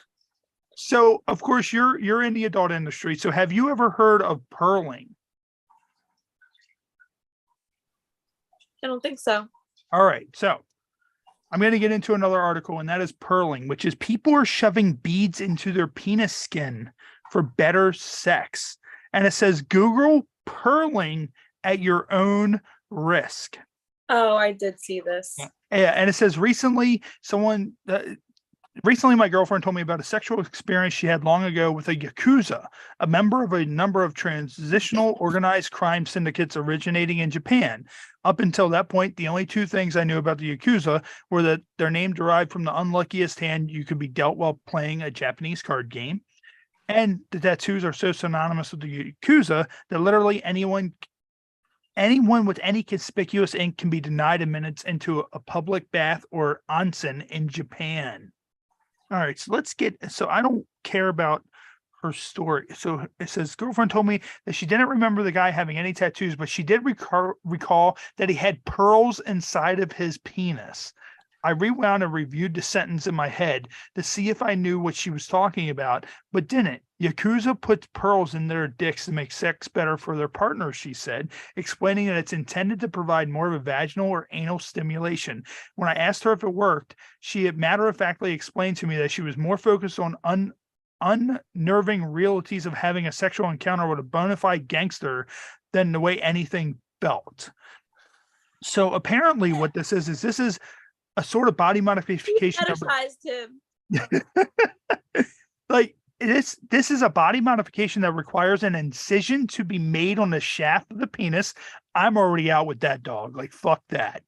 So of course you're in the adult industry. So have you ever heard of purling? I don't think so. All right. So I'm going to get into another article, and that is purling, which is people are shoving beads into their penis skin for better sex. And it says Google purling at your own risk. Oh, I did see this. Yeah, and it says recently my girlfriend told me about a sexual experience she had long ago with a Yakuza, a member of a number of transitional organized crime syndicates originating in Japan. Up until that point, the only two things I knew about the Yakuza were that their name derived from the unluckiest hand you could be dealt while playing a Japanese card game, and the tattoos are so synonymous with the Yakuza that literally anyone with any conspicuous ink can be denied admittance into a public bath or onsen in Japan. All right, so let's get. So I don't care about her story. So it says girlfriend told me that she didn't remember the guy having any tattoos, but she did recall that he had pearls inside of his penis. I rewound and reviewed the sentence in my head to see if I knew what she was talking about, but didn't. Yakuza puts pearls in their dicks to make sex better for their partners, she said, explaining that it's intended to provide more of a vaginal or anal stimulation. When I asked her if it worked, she had matter-of-factly explained to me that she was more focused on unnerving realities of having a sexual encounter with a bona fide gangster than the way anything felt. So apparently what this is this is a sort of body modification. Fetishized him. Like this is a body modification that requires an incision to be made on the shaft of the penis. I'm already out with that, dog. Like, fuck that.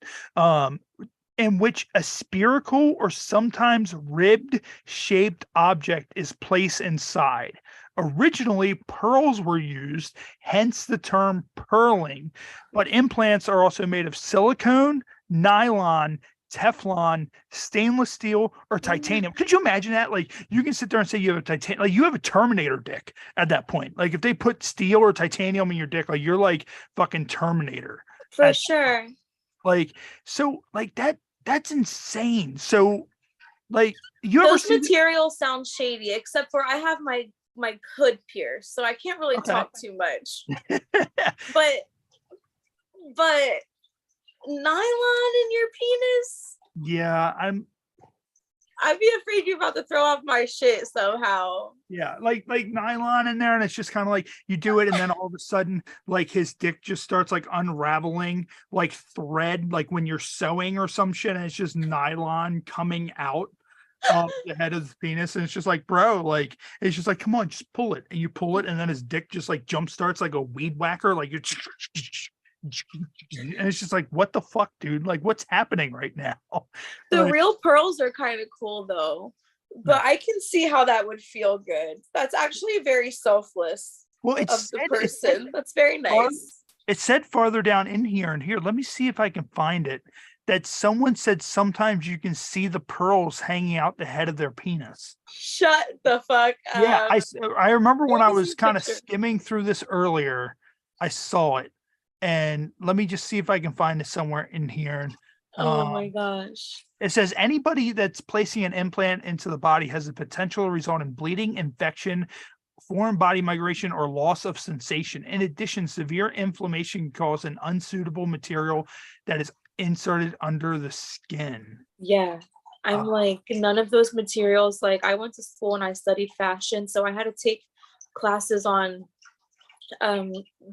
In which a spherical or sometimes ribbed shaped object is placed inside. Originally, pearls were used, hence the term pearling, but implants are also made of silicone, nylon, Teflon, stainless steel, or titanium. Could you imagine that? Like, you can sit there and say you have a titanium, like you have a Terminator dick at that point. Like, if they put steel or titanium in your dick, like you're like fucking Terminator. For sure. Like, so like that's insane. So like those materials sound shady, except for I have my hood pierced, so I can't really talk too much. but nylon in your penis? Yeah, I'd be afraid you're about to throw off my shit somehow. Yeah, like nylon in there, and it's just kind of like you do it, and then all of a sudden, like his dick just starts like unraveling like thread, like when you're sewing or some shit, and it's just nylon coming out of the head of the penis, and it's just like, bro, like it's just like, come on, just pull it, and you pull it, and then his dick just like jump starts like a weed whacker, like you're. And it's just like, what the fuck, dude? Like, what's happening right now? The like, real pearls are kind of cool though, but I can see how that would feel good. That's actually very selfless of the person. That's very nice. It said farther down in here, and here, let me see if I can find it, that someone said sometimes you can see the pearls hanging out the head of their penis. Shut the fuck up. Yeah, I remember when I was kind of skimming through this earlier, I saw it. And let me just see if I can find it somewhere in here. Oh my gosh. It says anybody that's placing an implant into the body has the potential to result in bleeding, infection, foreign body migration, or loss of sensation. In addition, severe inflammation can cause an unsuitable material that is inserted under the skin. Yeah. I'm like, none of those materials, like I went to school and I studied fashion, so I had to take classes on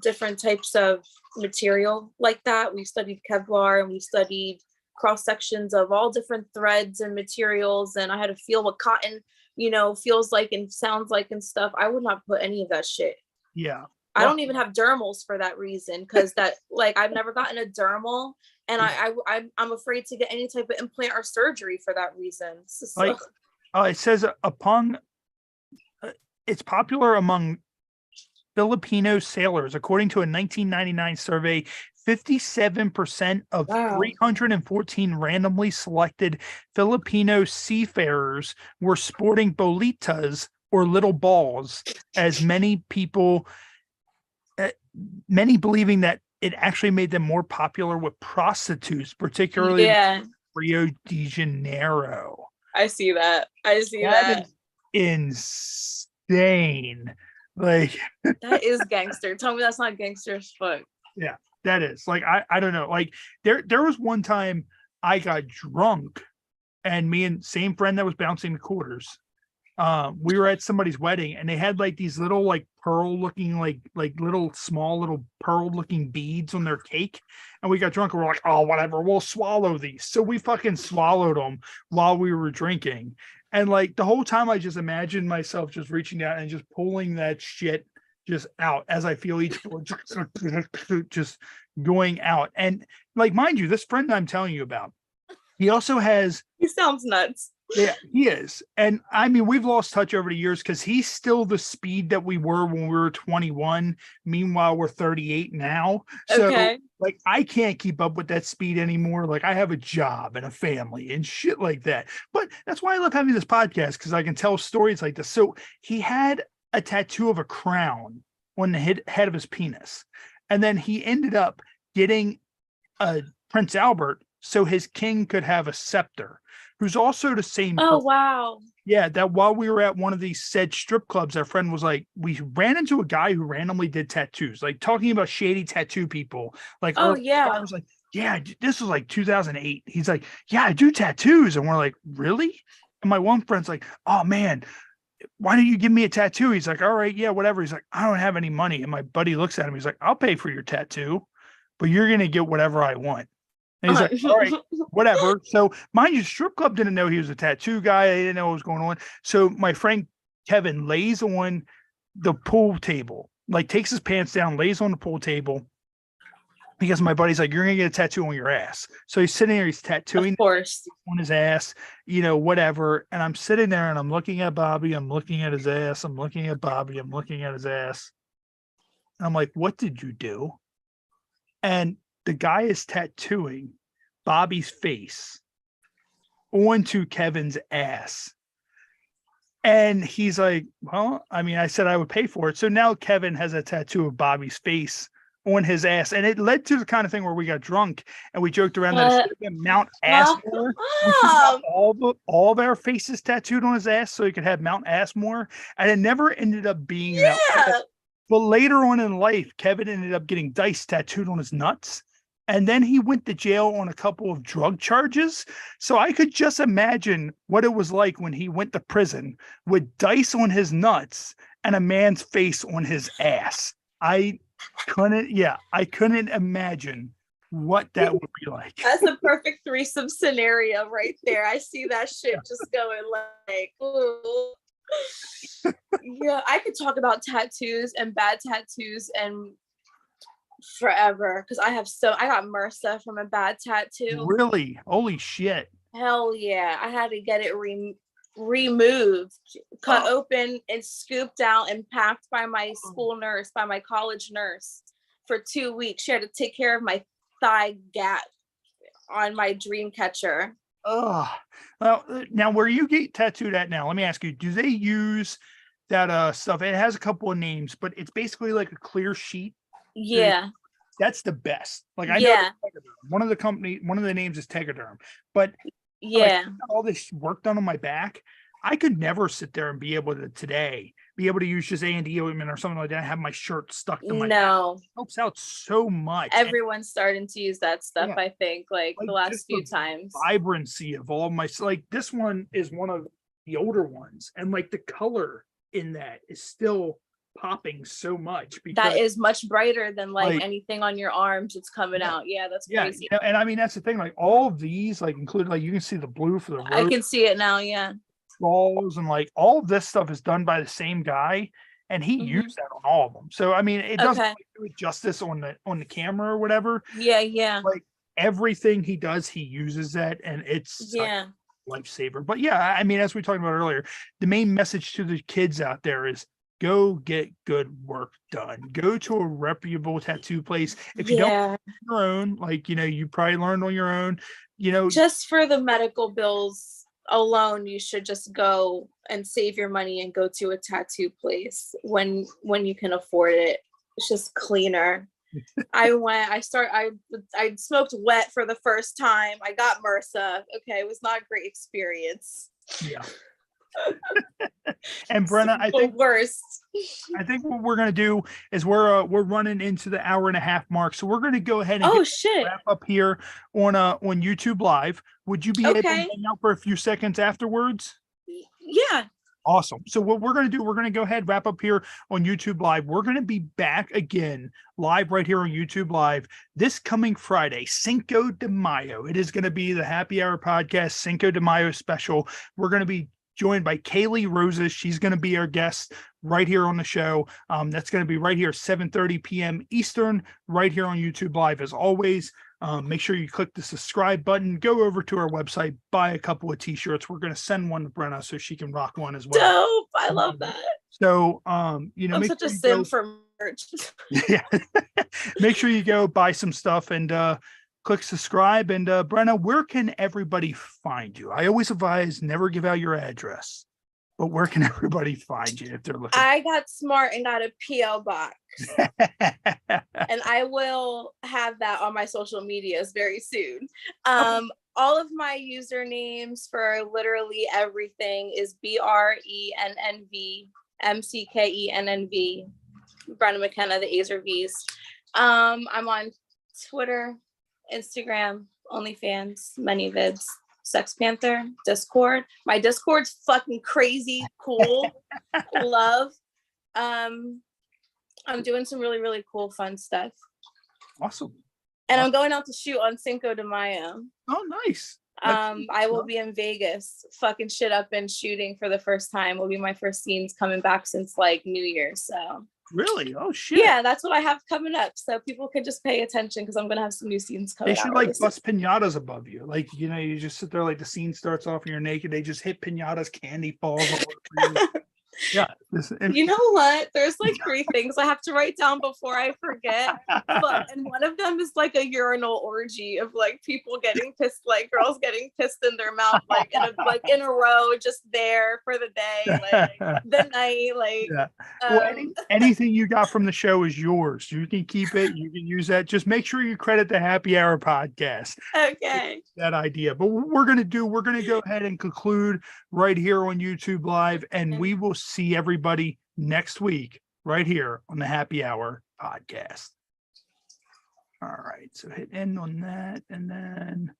different types of material like that. We studied Kevlar, and we studied cross sections of all different threads and materials, and I had to feel what cotton, feels like and sounds like and stuff. I would not put any of that shit. Yeah. I don't even have dermals for that reason, because that, like, I've never gotten a dermal, and I'm afraid to get any type of implant or surgery for that reason. So. It says it's popular among Filipino sailors. According to a 1999 survey, 57% of 314 randomly selected Filipino seafarers were sporting bolitas or little balls, as many believing that it actually made them more popular with prostitutes, particularly Rio de Janeiro. I see that. That is insane. Like that is gangster. Tell me that's not gangster as fuck. Yeah, that is. Like, I don't know. Like there was one time I got drunk, and me and same friend that was bouncing the quarters, we were at somebody's wedding, and they had like these little like pearl looking like little small little pearl looking beads on their cake, and we got drunk and we're like, oh whatever, we'll swallow these. So we fucking swallowed them while we were drinking. And like the whole time I just imagined myself just reaching out and just pulling that shit just out as I feel each just going out. And like, mind you, this friend I'm telling you about, he sounds nuts. Yeah, he is. And I mean, we've lost touch over the years because he's still the speed that we were when we were 21. Meanwhile, we're 38 now. So Okay. like I can't keep up with that speed anymore. Like I have a job and a family and shit like that. But that's why I love having this podcast, because I can tell stories like this. So he had a tattoo of a crown on the head of his penis. And then he ended up getting a Prince Albert so his king could have a scepter, who's also the same. Oh, wow. Yeah, that while we were at one of these said strip clubs, our friend was like, we ran into a guy who randomly did tattoos, like talking about shady tattoo people. Like, Oh, yeah. I was like, yeah, this was like 2008. He's like, yeah, I do tattoos. And we're like, really? And my one friend's like, oh man, why don't you give me a tattoo? He's like, all right, yeah, whatever. He's like, I don't have any money. And my buddy looks at him. He's like, I'll pay for your tattoo, but you're going to get whatever I want. And he's like, all right, whatever. So mind you, strip club didn't know he was a tattoo guy. They didn't know what was going on. So my friend Kevin lays on the pool table, like takes his pants down, lays on the pool table, because my buddy's like, you're going to get a tattoo on your ass. So he's sitting there, he's tattooing on his ass, whatever. And I'm sitting there and I'm looking at Bobby. I'm looking at his ass. I'm looking at Bobby. I'm looking at his ass. And I'm like, what did you do? And the guy is tattooing Bobby's face onto Kevin's ass. And he's like, well, I mean, I said I would pay for it. So now Kevin has a tattoo of Bobby's face on his ass. And it led to the kind of thing where we got drunk and we joked around that Mount Ashmore. All of our faces tattooed on his ass so he could have Mount Ashmore. And it never ended up being that. But later on in life, Kevin ended up getting dice tattooed on his nuts. And then he went to jail on a couple of drug charges. So I could just imagine what it was like when he went to prison with dice on his nuts and a man's face on his ass. I couldn't imagine what that would be like. That's a perfect threesome scenario right there. I see that shit just going like, ooh. Yeah, I could talk about tattoos and bad tattoos and forever, because I got MRSA from a bad tattoo. Really? Holy shit. Hell yeah. I had to get it removed, cut open and scooped out and packed by my school nurse, by my college nurse for 2 weeks. She had to take care of my thigh gap on my dream catcher. Oh, well, now where you get tattooed at now, let me ask you, do they use that stuff? It has a couple of names, but it's basically like a clear sheet. Yeah. That's the best. Like I know one of the names is Tegaderm, but like, all this work done on my back, I could never sit there and be able to use just A&D ointment or something like that and have my shirt stuck to my back. It helps out so much. Everyone's starting to use that stuff, I think, like the last few times. Vibrancy of all my, like this one is one of the older ones, and like the color in that is still popping so much, because that is much brighter than like anything on your arms. It's coming out. Yeah, that's crazy. And I mean, that's the thing, like all of these, like including, like you can see the blue for the rose, I can see it now. Yeah, balls, and like all of this stuff is done by the same guy, and he used that on all of them. So I mean, it doesn't do it justice on the camera or whatever. Yeah. Like everything he does, he uses that, and it's lifesaver. But yeah, I mean, as we talked about earlier, the main message to the kids out there is go get good work done. Go to a reputable tattoo place. If you don't have your own, like, you probably learned on your own, just for the medical bills alone, you should just go and save your money and go to a tattoo place when you can afford it. It's just cleaner. I smoked wet for the first time. I got MRSA. Okay, it was not a great experience. Yeah. And Brenna, I think what we're gonna do is we're running into the hour and a half mark, so we're gonna go ahead and wrap up here on YouTube Live. Would you be able to hang out for a few seconds afterwards? Yeah. Awesome. So what we're going to do, we're going to go ahead and wrap up here on YouTube Live. We're going to be back again live right here on YouTube Live this coming Friday, Cinco de Mayo. It is going to be the Happy Hour Podcast Cinco de Mayo special. We're going to be joined by Kaylee Roses. She's going to be our guest right here on the show. That's going to be right here, 7:30 p.m. Eastern, right here on YouTube Live. As always, make sure you click the subscribe button, go over to our website, buy a couple of t-shirts. We're going to send one to Brenna so she can rock one as well. Dope. I love that. So, you know, I'm make such sure a you sim go- for merch. yeah. Make sure you go buy some stuff and click subscribe. And Brenna, where can everybody find you? I always advise never give out your address, but where can everybody find you if they're looking? I got smart and got a PO box. And I will have that on my social medias very soon. All of my usernames for literally everything is BRENNVMCKENNV, Brenna McKenna, the A's or V's. I'm on Twitter, Instagram, OnlyFans, many vids, Sex Panther, Discord. My Discord's fucking crazy, cool, love. I'm doing some really, really cool, fun stuff. Awesome. And I'm going out to shoot on Cinco de Mayo. Oh, nice. I will be in Vegas, fucking shit up and shooting for the first time. Will be my first scenes coming back since like New Year's. So really? Oh shit. Yeah, that's what I have coming up. So people can just pay attention because I'm gonna have some new scenes coming. They should out like really bust pinatas above you. Like, you know, you just sit there like the scene starts off and you're naked. They just hit pinatas, candy falls all over you. Yeah. You know what? There's like 3 things I have to write down before I forget. And one of them is like a urinal orgy of like people getting pissed, like girls getting pissed in their mouth, like in a row, just there for the day, like the night, like. Yeah. Well, anything you got from the show is yours. You can keep it. You can use that. Just make sure you credit the Happy Hour podcast. Okay. That idea. But what we're going to go ahead and conclude right here on YouTube Live, and we will see everybody next week right here on the Happy Hour podcast. All right. So hit end on that, and then